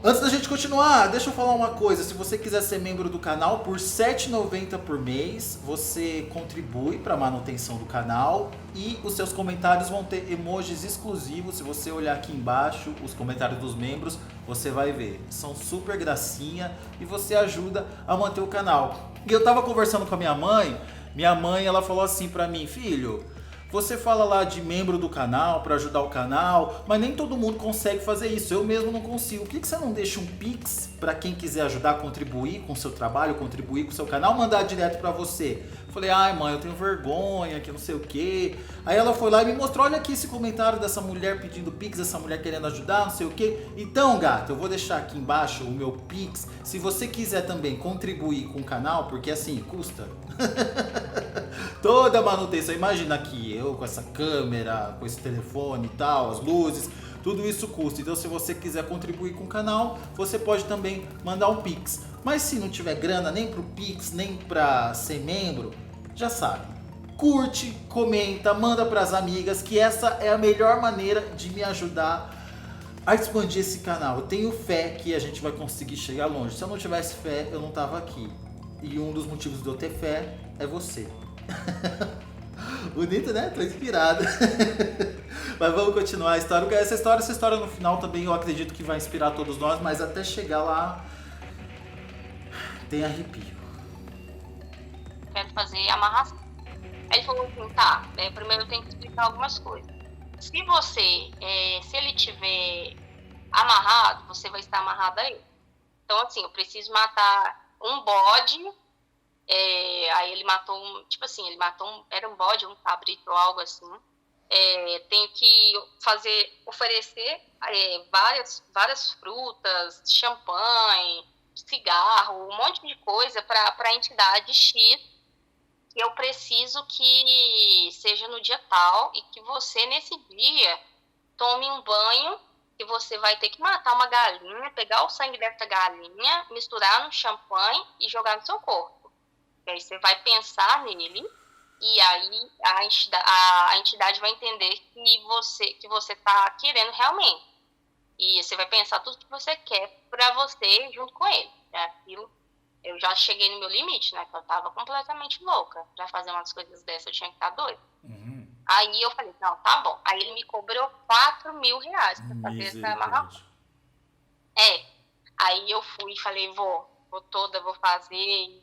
Antes da gente continuar, deixa eu falar uma coisa. Se você quiser ser membro do canal, por R$ 7,90 por mês, você contribui para a manutenção do canal e os seus comentários vão ter emojis exclusivos. Se você olhar aqui embaixo, os comentários dos membros, você vai ver. São super gracinha e você ajuda a manter o canal. E eu tava conversando com a minha mãe Minha mãe, ela falou assim pra mim, filho, você fala lá de membro do canal pra ajudar o canal, mas nem todo mundo consegue fazer isso. Eu mesmo não consigo. Por que você não deixa um Pix pra quem quiser ajudar a contribuir com o seu trabalho, contribuir com o seu canal, mandar direto pra você? Falei, ai mãe, eu tenho vergonha, que não sei o quê. Aí ela foi lá e me mostrou, olha aqui esse comentário dessa mulher pedindo Pix, essa mulher querendo ajudar, não sei o quê. Então, gata, eu vou deixar aqui embaixo o meu Pix. Se você quiser também contribuir com o canal, porque assim, custa. Toda a manutenção, imagina aqui, eu com essa câmera, com esse telefone e tal, as luzes, tudo isso custa. Então se você quiser contribuir com o canal, você pode também mandar um Pix. Mas se não tiver grana nem pro Pix, nem pra ser membro, já sabe. Curte, comenta, manda pras amigas, que essa é a melhor maneira de me ajudar a expandir esse canal. Eu tenho fé que a gente vai conseguir chegar longe. Se eu não tivesse fé, eu não tava aqui. E um dos motivos de eu ter fé é você. Bonito, né? Tô inspirado. Mas vamos continuar a história. Essa história no final também eu acredito que vai inspirar todos nós, mas até chegar lá tem arrepio. Quero fazer amarração. Aí ele falou assim, tá, primeiro eu tenho que explicar algumas coisas. Se ele tiver amarrado, você vai estar amarrado a ele. Então, assim, eu preciso matar um bode. Aí ele matou era um bode, um cabrito ou algo assim. Tenho que oferecer várias frutas, champanhe, cigarro, um monte de coisa para a entidade X, que eu preciso que seja no dia tal e que você, nesse dia, tome um banho, que você vai ter que matar uma galinha, pegar o sangue dessa galinha, misturar no champanhe e jogar no seu corpo. E aí você vai pensar nele e aí a entidade vai entender que você está querendo realmente. E você vai pensar tudo que você quer para você junto com ele. Aquilo, eu já cheguei no meu limite, né? Que eu tava completamente louca. Pra fazer umas coisas dessas, eu tinha que estar doida. Uhum. Aí eu falei, não, tá bom. Aí ele me cobrou R$ 4.000 pra fazer essa amarração. Aí eu fui e falei, vou fazer.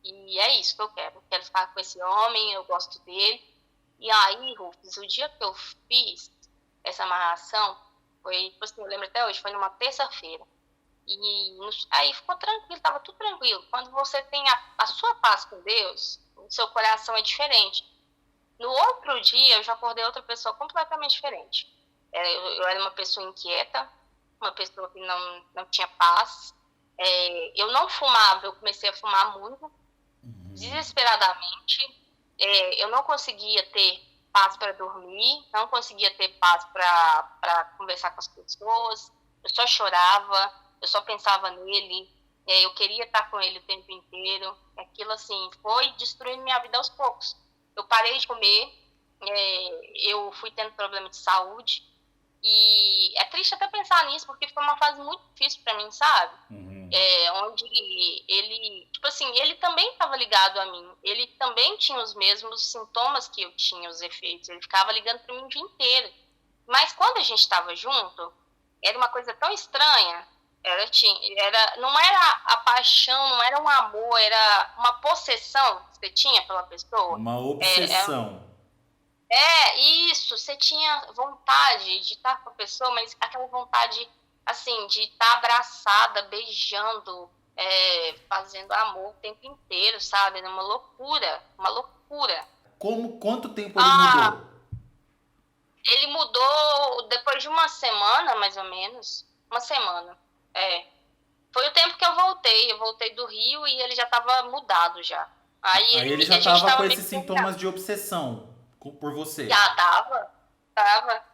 E é isso que eu quero. Eu quero ficar com esse homem, eu gosto dele. E aí, Rufus, o dia que eu fiz essa amarração, foi, tipo assim, eu lembro até hoje, foi numa terça-feira. E aí ficou tranquilo, tava tudo tranquilo. Quando você tem a sua paz com Deus, o seu coração é diferente. No outro dia, eu já acordei outra pessoa completamente diferente. Eu era uma pessoa inquieta, uma pessoa que não tinha paz. Eu não fumava, eu comecei a fumar muito, desesperadamente. Eu não conseguia ter paz para dormir, não conseguia ter paz para conversar com as pessoas. Eu só chorava, eu só pensava nele, eu queria estar com ele o tempo inteiro. Aquilo, assim, foi destruindo minha vida aos poucos. Eu parei de comer, eu fui tendo problema de saúde. E é triste até pensar nisso, porque foi uma fase muito difícil para mim, sabe? Onde ele, tipo assim, ele também estava ligado a mim. Ele também tinha os mesmos sintomas que eu tinha, os efeitos. Ele ficava ligando para mim o dia inteiro. Mas quando a gente estava junto, era uma coisa tão estranha. Não era a paixão, não era um amor, era uma possessão que você tinha pela pessoa. Uma obsessão. Isso, você tinha vontade de estar com a pessoa, mas aquela vontade, assim, de estar abraçada, beijando, fazendo amor o tempo inteiro, sabe? Uma loucura, uma loucura. Quanto tempo ele mudou? Ele mudou depois de uma semana, mais ou menos. Uma semana, Foi o tempo que eu voltei do Rio e ele já estava mudado já. Aí ele já estava com esses sintomas de obsessão por você. Já tava.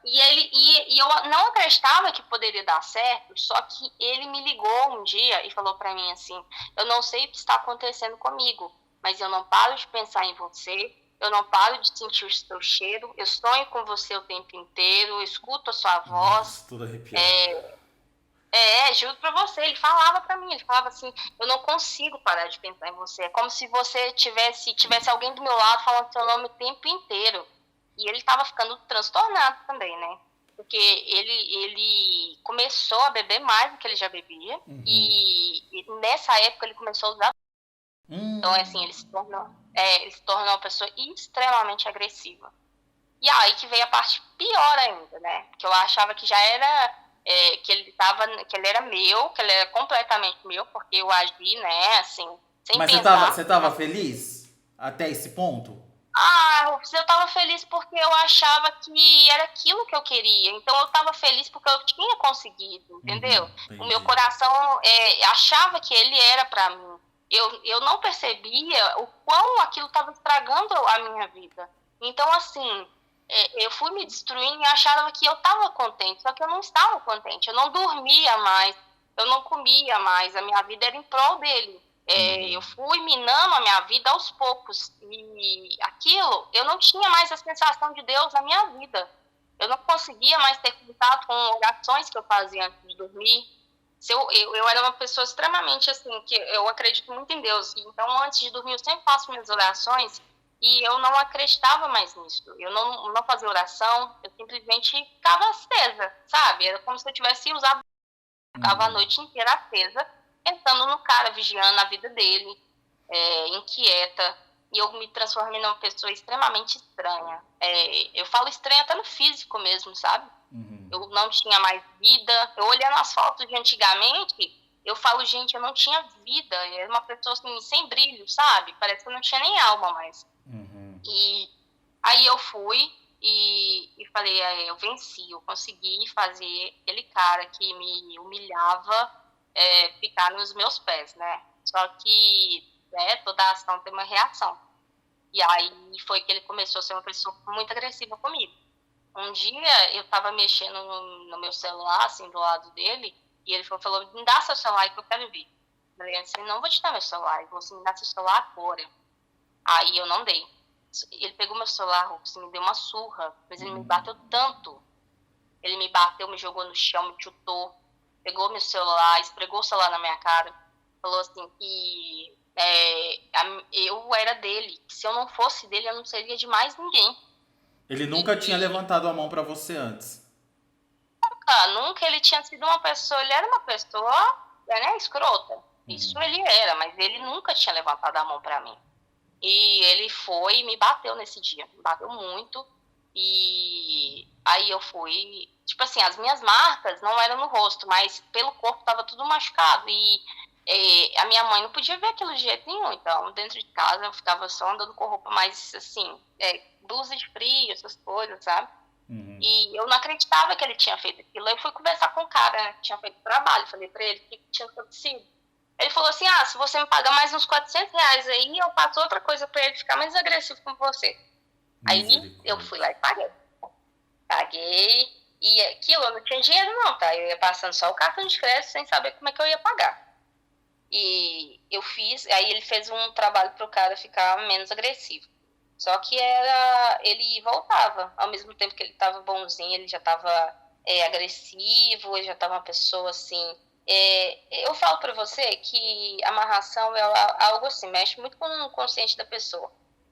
E eu não acreditava que poderia dar certo, só que ele me ligou um dia e falou pra mim assim, eu não sei o que está acontecendo comigo, mas eu não paro de pensar em você, eu não paro de sentir o seu cheiro, eu sonho com você o tempo inteiro, eu escuto a sua voz. Nossa, tudo arrepiado. Juro pra você, ele falava pra mim, ele falava assim, eu não consigo parar de pensar em você, é como se você tivesse alguém do meu lado falando seu nome o tempo inteiro. E ele tava ficando transtornado também, né? Porque ele começou a beber mais do que ele já bebia. E nessa época ele começou a usar. Então, assim, Hum. ele se tornou uma pessoa extremamente agressiva. E aí que veio a parte pior ainda, né? Que eu achava que já era, que ele era meu, que ele era completamente meu, porque eu agi, né, assim, sem Mas você pensar. tava feliz até esse ponto? Ah, eu tava feliz porque eu achava que era aquilo que eu queria. Então eu tava feliz porque eu tinha conseguido, entendeu? O meu Entendi. coração achava que ele era para mim. Eu não percebia o quão aquilo estava estragando a minha vida. Então, assim, eu fui me destruindo e achava que eu estava contente, só que eu não estava contente. Eu não dormia mais, eu não comia mais, a minha vida era em prol dele. Eu fui minando a minha vida aos poucos. E aquilo, eu não tinha mais a sensação de Deus na minha vida. Eu não conseguia mais ter contato com orações que eu fazia antes de dormir. Eu era uma pessoa extremamente assim, que eu acredito muito em Deus. Então, antes de dormir, eu sempre faço minhas orações e eu não acreditava mais nisso. Eu não fazia oração, eu simplesmente ficava acesa, sabe? Era como se eu tivesse usado, ficava a noite inteira acesa, pensando no cara, vigiando a vida dele, inquieta, e eu me transformei numa pessoa extremamente estranha. Eu falo estranha até no físico mesmo, sabe? Eu não tinha mais vida. Eu olhando as fotos de antigamente, eu falo, gente, eu não tinha vida. Eu era uma pessoa assim, sem brilho, sabe? Parece que eu não tinha nem alma mais. E aí eu fui e falei, eu venci, eu consegui fazer aquele cara que me humilhava ficar nos meus pés, né? Só que toda ação tem uma reação. E aí foi que ele começou a ser uma pessoa muito agressiva comigo. Um dia eu tava mexendo no meu celular, assim, do lado dele, e ele falou, me dá seu celular que eu quero ver. Eu falei assim, não vou te dar meu celular. Ele falou assim, me dá seu celular agora. Aí eu não dei. Ele pegou meu celular, assim, me deu uma surra, mas ele me bateu tanto. Ele me bateu, me jogou no chão, me chutou, pegou meu celular, esfregou o celular na minha cara, falou assim que eu era dele, que se eu não fosse dele, eu não seria de mais ninguém. Ele nunca tinha E levantado a mão pra você antes. nunca ele tinha sido uma pessoa, ele era uma pessoa, né, escrota. Isso ele era, mas ele nunca tinha levantado a mão para mim. E ele foi e me bateu nesse dia, me bateu muito. E aí eu fui, tipo assim, as minhas marcas não eram no rosto, mas pelo corpo tava tudo machucado. E a minha mãe não podia ver aquilo de jeito nenhum. Então, dentro de casa eu ficava só andando com roupa mais assim, blusa de frio, essas coisas, sabe? E eu não acreditava que ele tinha feito aquilo. Eu fui conversar com o cara, né, que tinha feito o trabalho. Falei pra ele o que tinha acontecido. Ele falou assim, se você me pagar mais uns R$ 400 aí, eu passo outra coisa pra ele ficar menos agressivo com você. Aí eu fui Misericórdia. lá e paguei. Paguei. E aquilo, eu não tinha dinheiro não, tá? Eu ia passando só o cartão de crédito sem saber como é que eu ia pagar. E eu fiz, aí ele fez um trabalho pro cara ficar menos agressivo. Só que ele voltava, ao mesmo tempo que ele tava bonzinho, ele já tava agressivo, ele já tava uma pessoa assim. Eu falo pra você que a amarração é algo assim, mexe muito com o consciente da pessoa.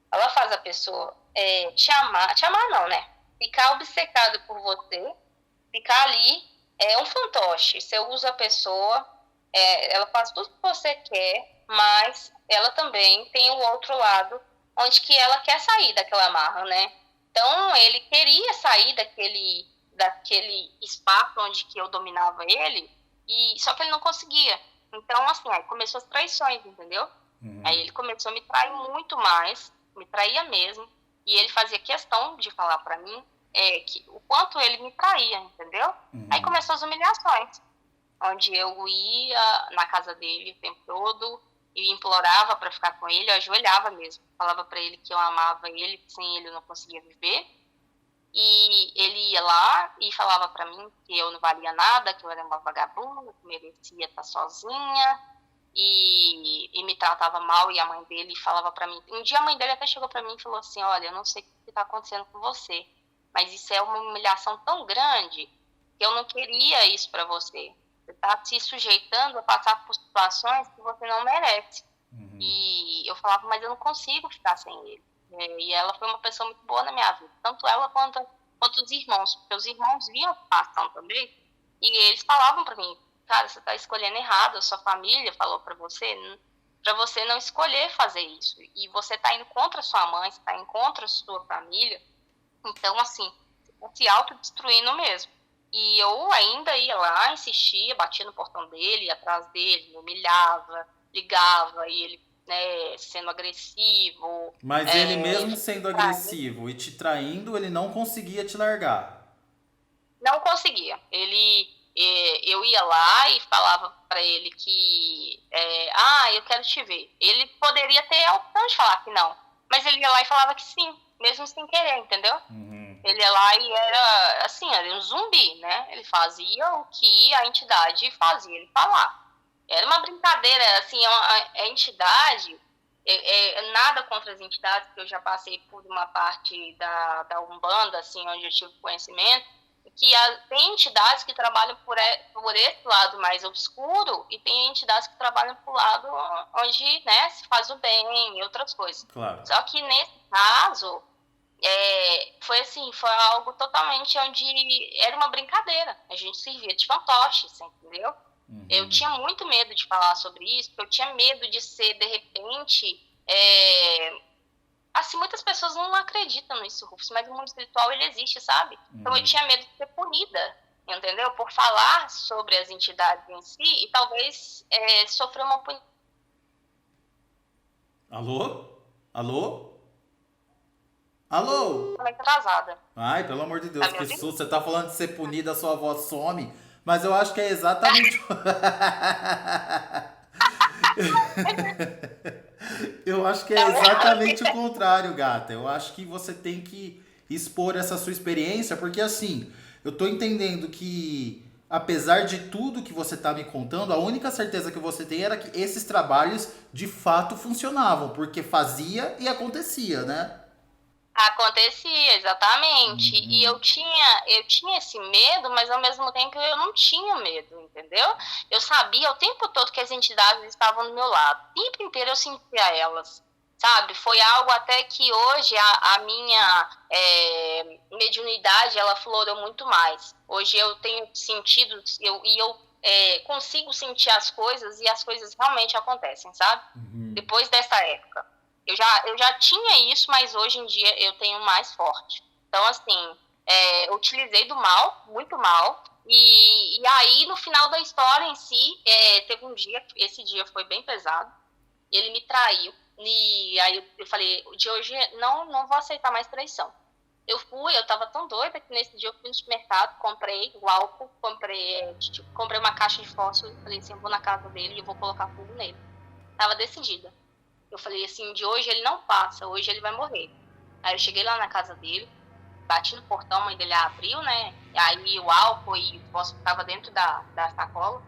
Ela faz a pessoa te amar não, né? Ficar obcecado por você, ficar ali, é um fantoche. Você usa a pessoa, ela faz tudo que você quer, mas ela também tem o outro lado, onde que ela quer sair daquela amarra, né? Então, ele queria sair daquele espaço onde que eu dominava ele, e só que ele não conseguia. Então, assim, aí começou as traições, entendeu? Aí ele começou a me trair muito mais, me traía mesmo, e ele fazia questão de falar pra mim que o quanto ele me traía, entendeu? Aí começou as humilhações, onde eu ia na casa dele o tempo todo e implorava para ficar com ele, eu ajoelhava mesmo, falava para ele que eu amava ele, que sem ele eu não conseguia viver. E ele ia lá e falava para mim que eu não valia nada, que eu era uma vagabunda, que merecia estar sozinha, e me tratava mal. E a mãe dele falava para mim, um dia a mãe dele até chegou para mim e falou assim, olha, eu não sei o que está acontecendo com você, mas isso é uma humilhação tão grande que eu não queria isso para você. Você está se sujeitando a passar por situações que você não merece. E eu falava, mas eu não consigo ficar sem ele. E ela foi uma pessoa muito boa na minha vida, tanto ela quanto os irmãos, porque os irmãos viam a situação também, e eles falavam para mim, cara, você está escolhendo errado, a sua família falou para você, para você não escolher fazer isso. E você tá indo contra a sua mãe, você tá indo contra a sua família. Então, assim, se autodestruindo mesmo. E eu ainda ia lá, insistia, batia no portão dele, ia atrás dele, me humilhava, ligava, e ele, né, sendo agressivo, Mas ele mesmo me sendo traindo. agressivo e te traindo, ele não conseguia te largar. Não conseguia. Eu ia lá e falava para ele que, eu quero te ver. Ele poderia ter a opção de falar que não, mas ele ia lá e falava que sim, mesmo sem querer, entendeu? Uhum. Ele ia lá e era, assim, era um zumbi, né? Ele fazia o que a entidade fazia ele falar. Era uma brincadeira, assim, a entidade, nada contra as entidades, porque eu já passei por uma parte da Umbanda, assim, onde eu tive conhecimento, que tem entidades que trabalham por esse lado mais obscuro e tem entidades que trabalham por lado onde, né, se faz o bem e outras coisas. Claro. Só que nesse caso, foi assim, foi algo totalmente onde era uma brincadeira. A gente servia de fantoche, você entendeu? Eu Uhum. tinha muito medo de falar sobre isso, porque eu tinha medo de ser, de repente, assim, muitas pessoas não acreditam nisso, Rufus, mas o mundo espiritual, ele existe, sabe? Então eu Uhum. tinha medo de ser punida, entendeu? Por falar sobre as entidades em si e talvez sofrer uma punição Alô? Alô? Alô? atrasada. Ai, pelo amor de Tá Deus, me que ouvindo? susto. Você tá falando de ser punida, a sua voz some. Mas eu acho que é exatamente. Eu acho que é exatamente o contrário, gata. Eu acho que você tem que expor essa sua experiência, porque assim, eu tô entendendo que, apesar de tudo que você tá me contando, a única certeza que você tem era que esses trabalhos de fato funcionavam, porque fazia e acontecia, né? Acontecia, exatamente. E Uhum. eu tinha esse medo, mas ao mesmo tempo eu não tinha medo, entendeu? Eu sabia o tempo todo que as entidades estavam do meu lado. O tempo inteiro eu sentia elas, sabe? Foi algo até que hoje a minha mediunidade, ela florou muito mais. Hoje eu tenho sentido, eu consigo sentir as coisas e as coisas realmente acontecem, sabe? Uhum. Depois dessa época. Eu já tinha isso, mas hoje em dia eu tenho mais forte. Então, assim, eu utilizei do mal, muito mal. E aí, no final da história em si, teve um dia, esse dia foi bem pesado, e ele me traiu. E aí eu falei, de hoje não vou aceitar mais traição. Eu tava tão doida que nesse dia eu fui no supermercado, comprei o álcool, comprei uma caixa de fósforo, falei assim, eu vou na casa dele e eu vou colocar fogo nele. Tava decidida. Eu falei assim, de hoje ele não passa, hoje ele vai morrer. Aí eu cheguei lá na casa dele, bati no portão, a mãe dele abriu, né? Aí o álcool e o fósforo ficava dentro da sacola.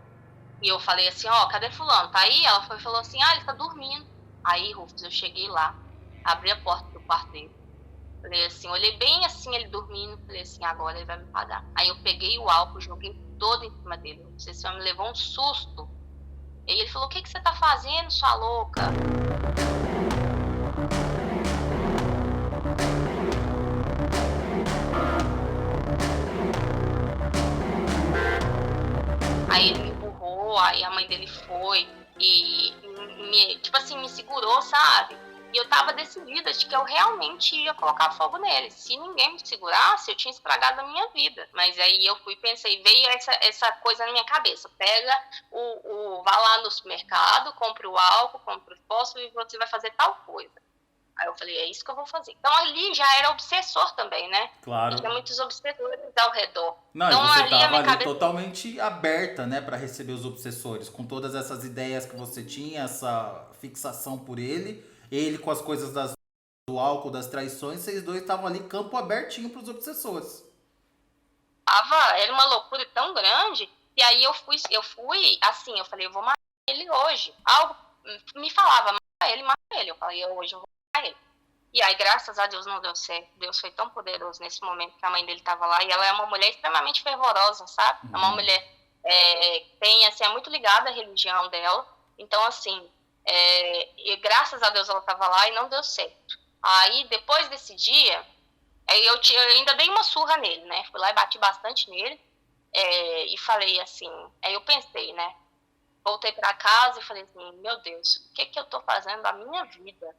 E eu falei assim, ó, cadê fulano? Tá aí? Ela falou assim, ele tá dormindo. Aí, Rufus, eu cheguei lá, abri a porta do quarto dele. Falei assim, olhei bem assim ele dormindo, falei assim, agora ele vai me pagar. Aí eu peguei o álcool, joguei todo em cima dele. Esse homem me levou um susto. E ele falou, o que você tá fazendo, sua louca? Aí ele me empurrou, aí a mãe dele foi e tipo assim, me segurou, sabe? E eu tava decidida de que eu realmente ia colocar fogo nele. Se ninguém me segurasse, eu tinha estragado a minha vida. Mas aí eu fui, pensei, veio essa coisa na minha cabeça. Pega vá lá no supermercado, compra o álcool, compra o fósforo e você vai fazer tal coisa. Aí eu falei, é isso que eu vou fazer. Então ali já era obsessor também, né? E tinha Claro. muitos obsessores ao redor. Não, e Então você ali a tava minha ali cabeça. totalmente aberta, né, para receber os obsessores, com todas essas ideias que você tinha, essa fixação por ele com as coisas do álcool, das traições, vocês dois estavam ali campo abertinho para os obsessores. Era uma loucura tão grande, e aí eu fui assim, eu falei, eu vou matar ele hoje. Algo me falava, mata ele. Eu falei, hoje eu vou matar ele. E aí, graças a Deus, não deu certo. Deus foi tão poderoso nesse momento que a mãe dele estava lá, e ela é uma mulher extremamente fervorosa, sabe? É uma Uhum. mulher que tem, assim, é muito ligada à religião dela. Então, assim, e graças a Deus ela estava lá e não deu certo. Aí, depois desse dia, aí eu ainda dei uma surra nele, né? Fui lá e bati bastante nele. E falei assim, aí eu pensei, né? voltei para casa e falei assim, meu Deus, o que eu tô fazendo da minha vida?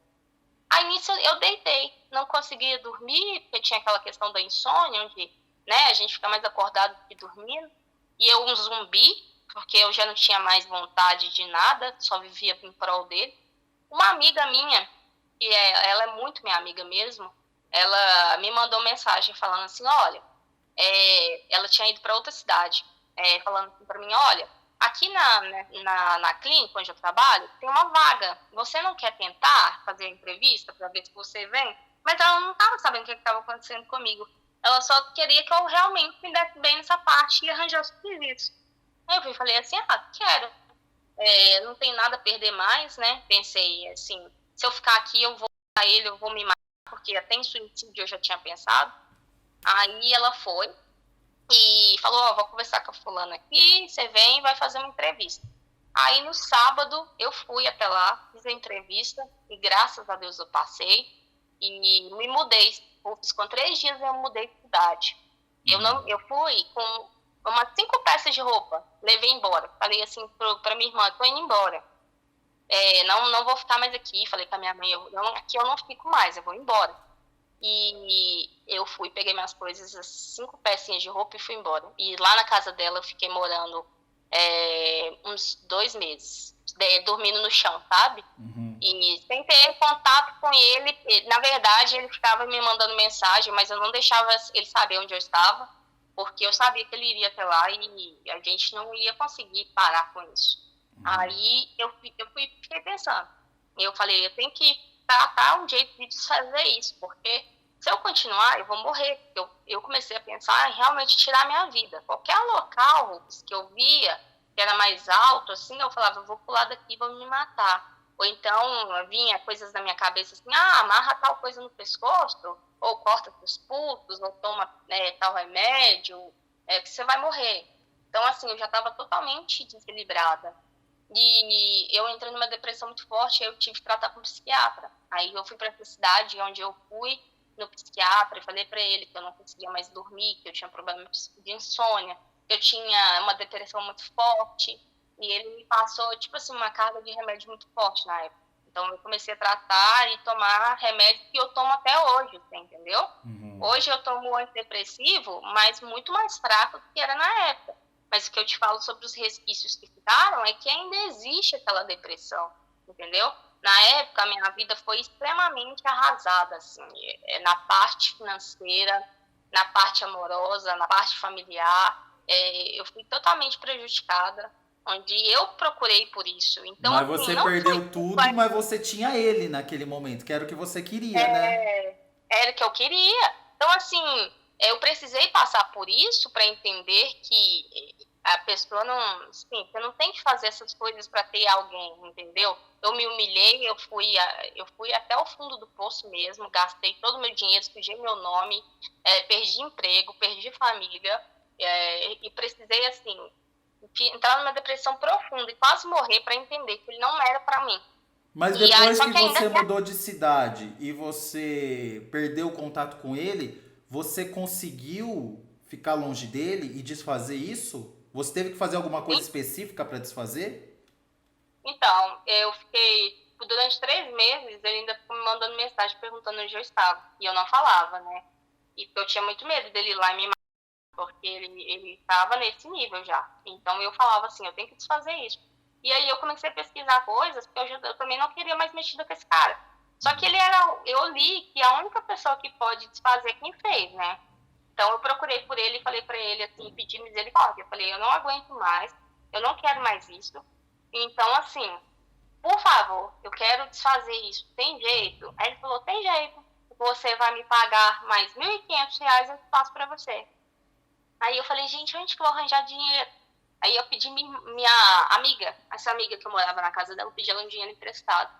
Aí nisso eu deitei, não conseguia dormir, porque tinha aquela questão da insônia, onde, né, a gente fica mais acordado do que dormindo. E eu um zumbi, porque eu já não tinha mais vontade de nada, só vivia em prol dele. Uma amiga minha, ela é muito minha amiga mesmo, ela me mandou mensagem falando assim, olha, ela tinha ido para outra cidade, falando assim para mim, olha, aqui na clínica onde eu trabalho, tem uma vaga. Você não quer tentar fazer a entrevista para ver se você vem? Mas ela não estava sabendo o que estava acontecendo comigo. Ela só queria que eu realmente me desse bem nessa parte e arranjasse o serviço. Aí eu falei assim, quero. Não tem nada a perder mais, né? Pensei assim, se eu ficar aqui, eu vou a ele, eu vou me matar, porque até em suicídio eu já tinha pensado. Aí ela foi e falou, vou conversar com a fulana aqui, você vem e vai fazer uma entrevista. Aí no sábado eu fui até lá, fiz a entrevista e graças a Deus eu passei e me mudei. Com 3 dias eu mudei de cidade. Eu fui com umas 5 peças de roupa, levei embora. Falei assim pra minha irmã, tô indo embora. Não vou ficar mais aqui. Falei com a minha mãe, aqui eu não fico mais, eu vou embora. E eu fui, peguei minhas coisas, as 5 pecinhas de roupa e fui embora. E lá na casa dela eu fiquei morando uns 2 meses, dormindo no chão, sabe? Uhum. E sem ter contato com ele. Na verdade, ele ficava me mandando mensagem, mas eu não deixava ele saber onde eu estava, porque eu sabia que ele iria até lá e a gente não ia conseguir parar com isso. Aí eu fiquei pensando. Eu falei, eu tenho que tratar um jeito de desfazer isso, porque se eu continuar, eu vou morrer. Eu comecei a pensar em realmente tirar minha vida. Qualquer local que eu via que era mais alto, assim, eu falava, eu vou pular daqui, vou me matar. Ou então vinha coisas na minha cabeça assim, amarra tal coisa no pescoço, ou corta os pulsos, ou toma tal remédio, que você vai morrer. Então, assim, eu já estava totalmente desequilibrada. E eu entrei numa depressão muito forte, aí eu tive que tratar com um psiquiatra. Aí eu fui para essa cidade onde eu fui no psiquiatra e falei para ele que eu não conseguia mais dormir, que eu tinha problemas de insônia, que eu tinha uma depressão muito forte. E ele me passou, tipo assim, uma carga de remédio muito forte na época. Então eu comecei a tratar e tomar remédio que eu tomo até hoje, você entendeu? Uhum. Hoje eu tomo antidepressivo, mas muito mais fraco do que era na época. Mas o que eu te falo sobre os resquícios que ficaram é que ainda existe aquela depressão, entendeu? Na época, a minha vida foi extremamente arrasada, assim, na parte financeira, na parte amorosa, na parte familiar. Eu fui totalmente prejudicada, onde eu procurei por isso. Então, Mas assim, você não perdeu foi tudo, mas você tinha ele naquele momento, que era o que você queria, né? era o que eu queria. Então, assim, eu precisei passar por isso para entender que a pessoa não, assim, você não tem que fazer essas coisas para ter alguém, entendeu? Eu me humilhei, eu fui até o fundo do poço mesmo, gastei todo o meu dinheiro, sujei meu nome, perdi emprego, perdi família, e precisei, assim, entrar numa depressão profunda e quase morrer para entender que ele não era para mim. Mas E aí, depois só que que ainda você mudou de cidade e você perdeu o contato com ele, você conseguiu ficar longe dele e desfazer isso? Você teve que fazer alguma coisa assim, específica para desfazer? então, eu fiquei, durante 3 meses, ele ainda ficou me mandando mensagem perguntando onde eu estava. E eu não falava, né? E eu tinha muito medo dele ir lá e me matar, porque ele estava nesse nível já. Então eu falava assim, eu tenho que desfazer isso. E aí eu comecei a pesquisar coisas, porque eu também não queria mais mexer com esse cara. Só que eu li que a única pessoa que pode desfazer é quem fez, né? Então eu procurei por ele e falei para ele assim, pedi misericórdia. Eu falei, eu não aguento mais, eu não quero mais isso. Então, assim, por favor, eu quero desfazer isso. Tem jeito? Aí ele falou, tem jeito. Você vai me pagar mais R$ 1.500, eu faço para você. Aí eu falei, gente, onde que eu vou arranjar dinheiro? Aí eu pedi minha amiga, essa amiga que eu morava na casa dela, eu pedi ela um dinheiro emprestado.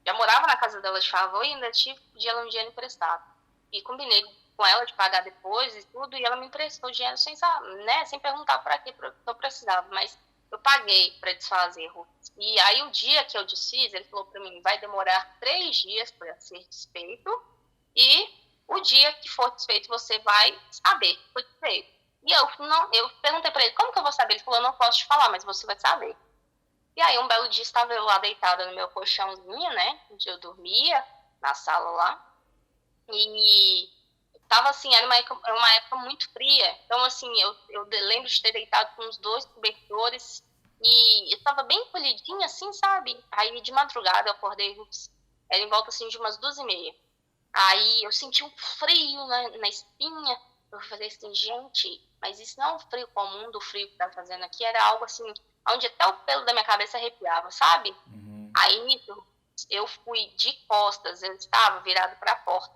Já morava na casa dela de favor e ainda tive que pedir ela um dinheiro emprestado. E combinei com ela de pagar depois e tudo, e ela me emprestou o dinheiro sem, né, sem perguntar para que eu precisava, mas eu paguei para desfazer. E aí o dia que eu desfiz, ele falou para mim, vai demorar 3 dias para ser desfeito, e o dia que for desfeito você vai saber que foi desfeito. E eu perguntei para ele, como que eu vou saber? Ele falou, não posso te falar, mas você vai saber. E aí um belo dia estava eu lá deitada no meu colchãozinho, né, onde eu dormia, na sala lá, e tava assim, era uma época muito fria, então assim, eu lembro de ter deitado com uns 2 cobertores, e eu tava bem encolhidinha assim, sabe? Aí de madrugada eu acordei, era em volta assim de umas 2h30. Aí eu senti um frio na espinha. Eu falei assim, gente, mas isso não é um frio comum do frio que tá fazendo aqui, era algo assim, onde até o pelo da minha cabeça arrepiava, sabe? Aí nisso, eu fui de costas, eu estava virado para a porta.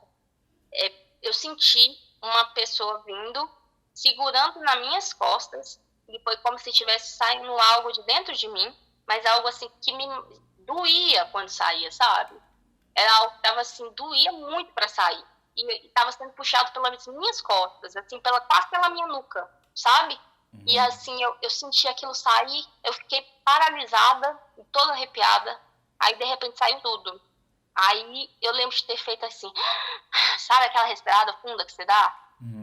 Eu senti uma pessoa vindo, segurando nas minhas costas, e foi como se estivesse saindo algo de dentro de mim, mas algo assim que me doía quando saía, sabe? Era algo que tava assim, doía muito para sair. E estava sendo puxado pelas minhas costas, assim, quase pela minha nuca, sabe? E assim, eu senti aquilo sair, eu fiquei paralisada, toda arrepiada. Aí, de repente, saiu tudo. Aí, eu lembro de ter feito assim, sabe aquela respirada funda que você dá?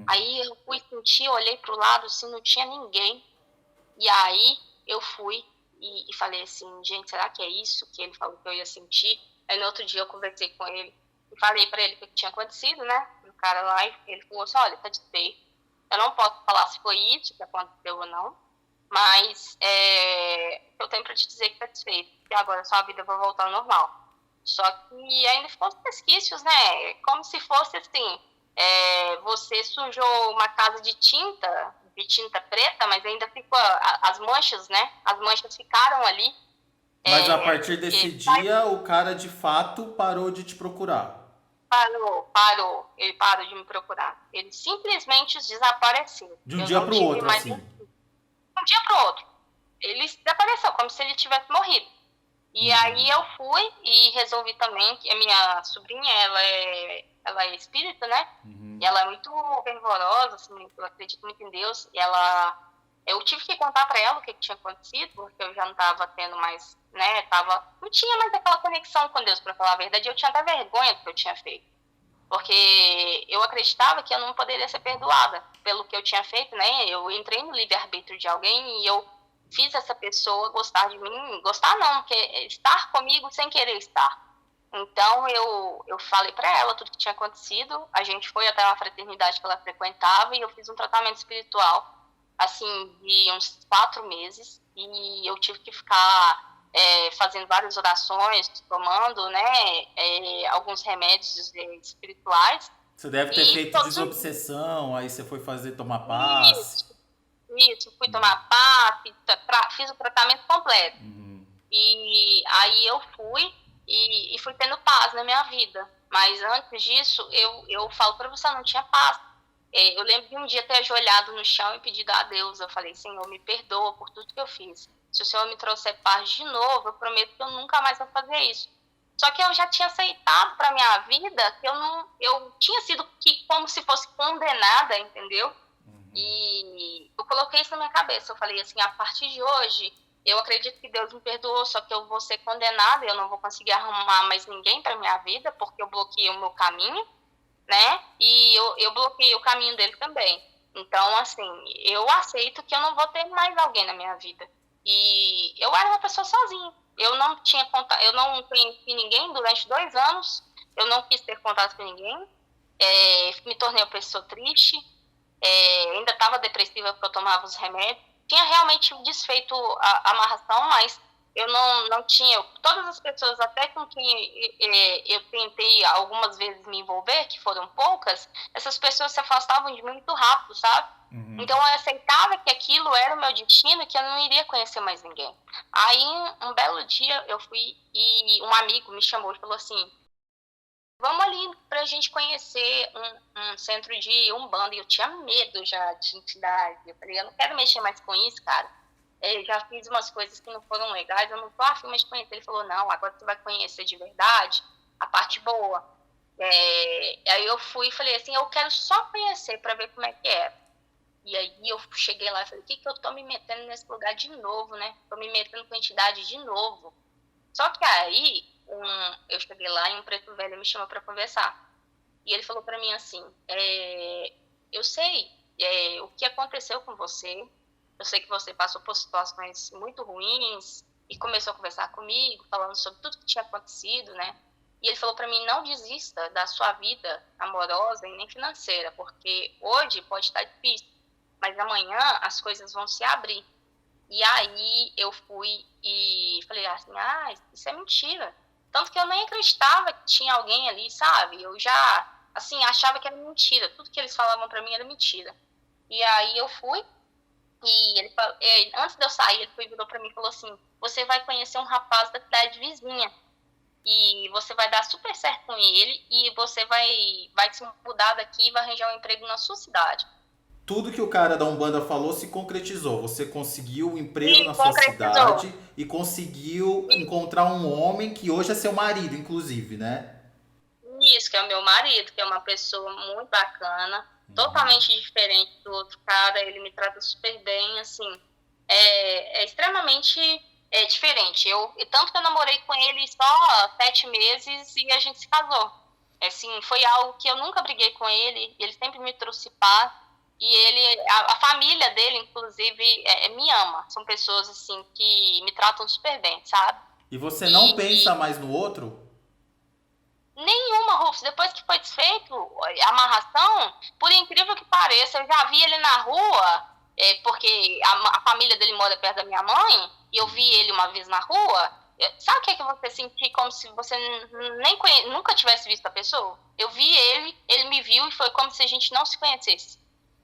Aí, eu fui sentir, olhei pro lado, assim, não tinha ninguém. E aí, eu fui e falei assim, gente, será que é isso que ele falou que eu ia sentir? Aí no outro dia eu conversei com ele e falei pra ele o que tinha acontecido, né? O cara lá, ele falou assim, olha, tá desfeito. Eu não posso falar se foi isso que aconteceu ou não, mas eu tenho pra te dizer que tá desfeito. E agora sua vida vai voltar ao normal. Só que ainda ficou os resquícios, né? Como se fosse assim, você sujou uma casa de tinta preta, mas ainda ficou as manchas, né? As manchas ficaram ali. Mas a partir desse dia, o cara de fato parou de te procurar. Parou. Ele parou de me procurar. Ele simplesmente desapareceu. De um Eu dia não pro tive outro, mais assim. um dia pro outro. Ele desapareceu, como se ele tivesse morrido. E aí eu fui e resolvi também que a minha sobrinha, ela é espírita, né? E ela é muito fervorosa, assim, eu acredito muito em Deus. E eu tive que contar para ela o que tinha acontecido, porque eu já não estava tendo mais, né? Não tinha mais aquela conexão com Deus, para falar a verdade. Eu tinha até vergonha do que eu tinha feito. Porque eu acreditava que eu não poderia ser perdoada pelo que eu tinha feito, né? Eu entrei no livre-arbítrio de alguém e eu fiz essa pessoa gostar de mim. Gostar não, porque estar comigo sem querer estar. Então eu falei para ela tudo que tinha acontecido. A gente foi até uma fraternidade que ela frequentava e eu fiz um tratamento espiritual, assim, de uns 4 meses. E eu tive que ficar fazendo várias orações, tomando, né, alguns remédios espirituais. Você deve ter feito desobsessão, aí você foi fazer tomar passe. Isso, fui tomar passe, fiz o tratamento completo. E aí eu fui e fui tendo paz na minha vida. Mas antes disso, eu falo para você, não tinha paz. Eu lembro de um dia ter ajoelhado no chão e pedido a Deus. Eu falei, Senhor, me perdoa por tudo que eu fiz. Se o Senhor me trouxer paz de novo, eu prometo que eu nunca mais vou fazer isso. Só que eu já tinha aceitado para minha vida que eu tinha sido como se fosse condenada, entendeu? E eu coloquei isso na minha cabeça. Eu falei assim, a partir de hoje, eu acredito que Deus me perdoou, só que eu vou ser condenada, eu não vou conseguir arrumar mais ninguém para minha vida, porque eu bloqueei o meu caminho, né? E eu bloqueei o caminho dele também. Então, assim, eu aceito que eu não vou ter mais alguém na minha vida. E eu era uma pessoa sozinha. Eu não tinha contato, eu não conheci ninguém durante 2 anos. Eu não quis ter contato com ninguém. Me tornei uma pessoa triste. Ainda estava depressiva porque eu tomava os remédios. Tinha realmente desfeito a amarração, mas eu não tinha. Todas as pessoas, até com quem eu tentei algumas vezes me envolver, que foram poucas, essas pessoas se afastavam de mim muito rápido, sabe? Então eu aceitava que aquilo era o meu destino, que eu não iria conhecer mais ninguém. Aí um belo dia eu fui e um amigo me chamou e falou assim, vamos ali pra gente conhecer um centro de Umbanda. E eu tinha medo já de entidade. Eu falei, eu não quero mexer mais com isso, cara. Já fiz umas coisas que não foram legais, eu não tô afim mais de conhecer. Ele falou, não, agora você vai conhecer de verdade a parte boa. Aí eu fui e falei assim, eu quero só conhecer pra ver como é que é. E aí eu cheguei lá e falei, o que eu tô me metendo nesse lugar de novo, né? Tô me metendo com entidade de novo. Só que aí, eu cheguei lá e um preto velho me chamou para conversar. E ele falou para mim assim, eu sei o que aconteceu com você, eu sei que você passou por situações muito ruins e começou a conversar comigo, falando sobre tudo que tinha acontecido, né? E ele falou para mim, não desista da sua vida amorosa e nem financeira, porque hoje pode estar difícil, mas amanhã as coisas vão se abrir. E aí eu fui e falei assim, isso é mentira. Tanto que eu nem acreditava que tinha alguém ali, sabe? Eu já, assim, achava que era mentira. Tudo que eles falavam para mim era mentira. E aí eu fui e antes de eu sair, ele virou para mim e falou assim, você vai conhecer um rapaz da cidade vizinha e você vai dar super certo com ele e você vai se mudar daqui e vai arranjar um emprego na sua cidade. Tudo que o cara da Umbanda falou se concretizou. Você conseguiu um emprego E na sua concretizou. cidade e conseguiu E encontrar um homem que hoje é seu marido, inclusive, né? isso, que é o meu marido, que é uma pessoa muito bacana, totalmente diferente do outro cara, ele me trata super bem, assim, é extremamente diferente. Tanto que eu namorei com ele só 7 meses e a gente se casou. Assim, foi algo que eu nunca briguei com ele sempre me trouxe paz, e a família dele, inclusive, me ama. São pessoas, assim, que me tratam super bem, sabe? E você não pensa E mais no outro? nenhuma, Rufus. Depois que foi desfeito a amarração, por incrível que pareça, eu já vi ele na rua, porque a família dele mora perto da minha mãe, e eu vi ele uma vez na rua. Sabe o que é que você sentir como se você nunca tivesse visto a pessoa? Eu vi ele me viu e foi como se a gente não se conhecesse.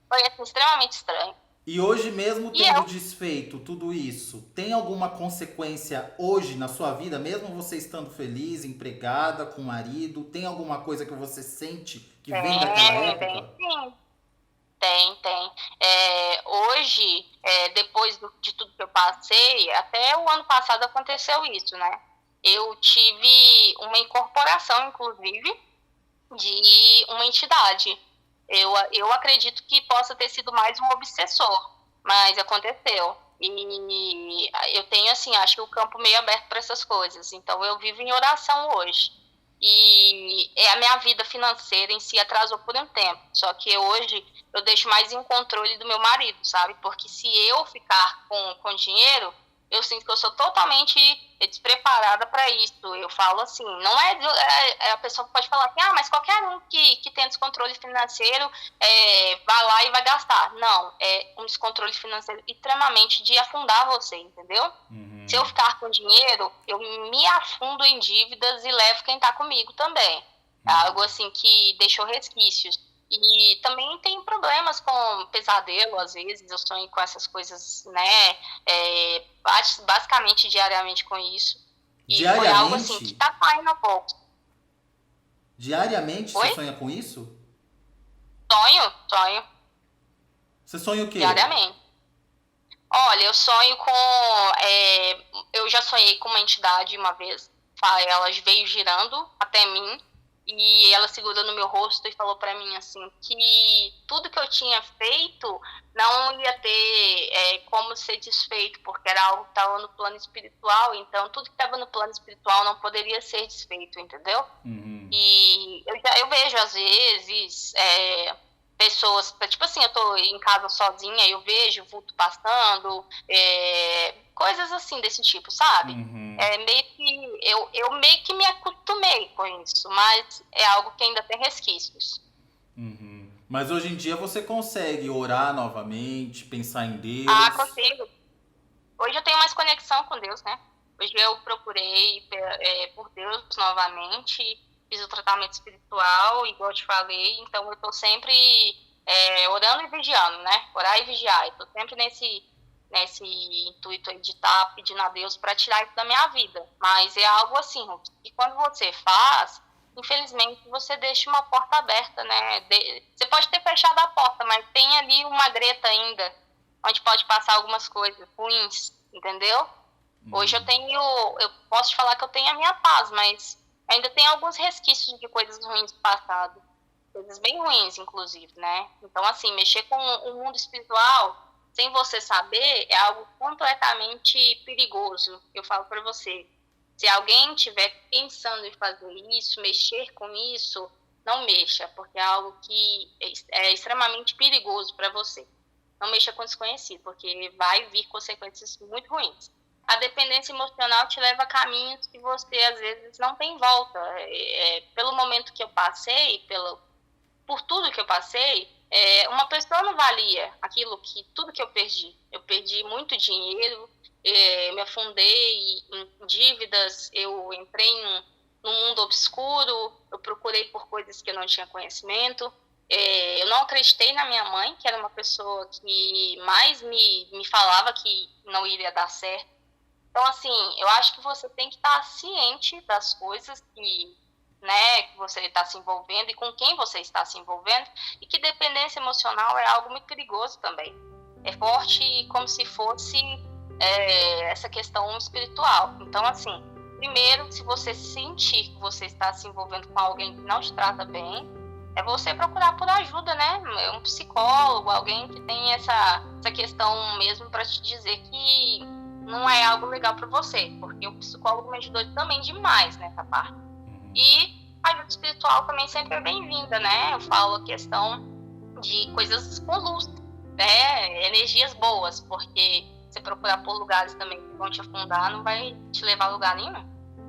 Foi assim, extremamente estranho. E hoje mesmo E tendo eu, desfeito tudo isso, tem alguma consequência hoje na sua vida, mesmo você estando feliz, empregada, com marido? Tem alguma coisa que você sente que vem daquela bem, época? sim. Tem. Hoje, depois de tudo que eu passei, até o ano passado aconteceu isso, né? Eu tive uma incorporação, inclusive, de uma entidade. Eu acredito que possa ter sido mais um obsessor, mas aconteceu. E eu tenho, assim, acho que o campo meio aberto para essas coisas. Então, eu vivo em oração hoje. E a minha vida financeira em si atrasou por um tempo. Só que hoje eu deixo mais em controle do meu marido, sabe? Porque se eu ficar com dinheiro, eu sinto que eu sou totalmente despreparada para isso. Eu falo assim, não a pessoa pode falar assim, mas qualquer um que tem descontrole financeiro vai lá e vai gastar. Não, é um descontrole financeiro extremamente de afundar você, entendeu? Se eu ficar com dinheiro, eu me afundo em dívidas e levo quem está comigo também. É algo assim que deixou resquícios. E também tem problemas com pesadelo, às vezes, eu sonho com essas coisas, né, basicamente diariamente com isso. E foi algo assim que Diariamente? tá saindo a pouco. Diariamente você Oi? sonha com isso? Sonho, Você sonha o quê? diariamente. Olha, eu sonho com. Eu já sonhei com uma entidade uma vez. Ela veio girando até mim e ela segurou no meu rosto e falou para mim assim que tudo que eu tinha feito não ia ter como ser desfeito, porque era algo que estava no plano espiritual. Então, tudo que estava no plano espiritual não poderia ser desfeito, entendeu? E eu vejo, às vezes, pessoas, tipo assim, eu tô em casa sozinha, eu vejo vulto passando, coisas assim desse tipo, sabe? Meio que, eu meio que me acostumei com isso, mas é algo que ainda tem resquícios. Mas hoje em dia você consegue orar novamente, pensar em Ah, Deus. consigo. Hoje eu tenho mais conexão com Deus, né? Hoje eu procurei por Deus novamente, fiz o tratamento espiritual, igual eu te falei, então eu tô sempre orando e vigiando, né? Orar e vigiar. Eu tô sempre nesse intuito aí de estar pedindo a Deus para tirar isso da minha vida. Mas é algo assim, que quando você faz, infelizmente você deixa uma porta aberta, né? Você pode ter fechado a porta, mas tem ali uma greta ainda onde pode passar algumas coisas ruins, entendeu? Hoje eu posso te falar que eu tenho a minha paz, mas ainda tem alguns resquícios de coisas ruins do passado. Coisas bem ruins, inclusive, né? Então, assim, mexer com o mundo espiritual sem você saber é algo completamente perigoso. Eu falo para você, se alguém estiver pensando em fazer isso, mexer com isso, não mexa, porque é algo que é extremamente perigoso para você. Não mexa com desconhecido, porque vai vir consequências muito ruins. a dependência emocional te leva a caminhos que você, às vezes, não tem volta. Pelo momento que eu passei, por tudo que eu passei, uma pessoa não valia tudo que eu perdi. Eu perdi muito dinheiro, me afundei em dívidas, eu entrei num mundo obscuro, eu procurei por coisas que eu não tinha conhecimento. Eu não acreditei na minha mãe, que era uma pessoa que mais me falava que não iria dar certo. Então, assim, eu acho que você tem que estar ciente das coisas que você está se envolvendo e com quem você está se envolvendo, e que dependência emocional é algo muito perigoso também. É forte como se fosse essa questão espiritual. Então, assim, primeiro, se você sentir que você está se envolvendo com alguém que não te trata bem, é você procurar por ajuda, né? Um psicólogo, alguém que tem essa questão mesmo para te dizer que não é algo legal para você, porque o psicólogo me ajudou também demais nessa parte. E a ajuda espiritual também sempre é bem-vinda, né? Eu falo a questão de coisas com luz, energias boas, porque você procurar por lugares também que vão te afundar, não vai te levar a lugar nenhum.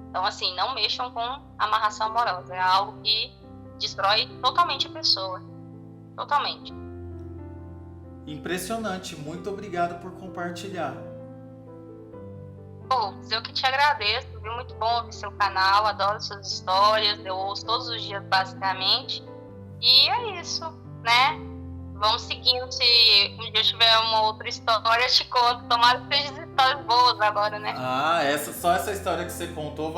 Então, assim, não mexam com amarração amorosa, é algo que destrói totalmente a pessoa, totalmente. Impressionante, muito obrigado por compartilhar. Eu que te agradeço, viu? Muito bom ouvir seu canal, adoro suas histórias, eu ouço todos os dias basicamente, e é isso, né? Vamos seguindo, se um dia eu tiver uma outra história, eu te conto, tomara que sejam histórias boas agora, né? Só essa história que você contou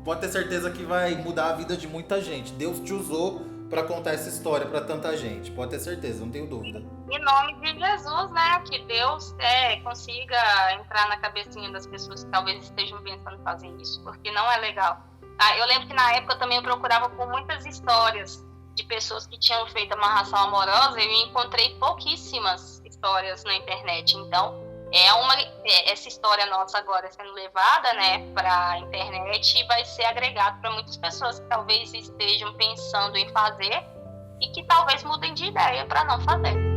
pode ter certeza que vai mudar a vida de muita gente. Deus te usou para contar essa história para tanta gente, pode ter certeza, não tenho dúvida. Em nome de Jesus, né, que Deus consiga entrar na cabecinha das pessoas que talvez estejam pensando em fazer isso, porque não é legal. Eu lembro que na época também eu procurava por muitas histórias de pessoas que tinham feito amarração amorosa, e eu encontrei pouquíssimas histórias na internet. Então, essa história nossa agora sendo levada, né, para a internet, vai ser agregado para muitas pessoas que talvez estejam pensando em fazer e que talvez mudem de ideia para não fazer.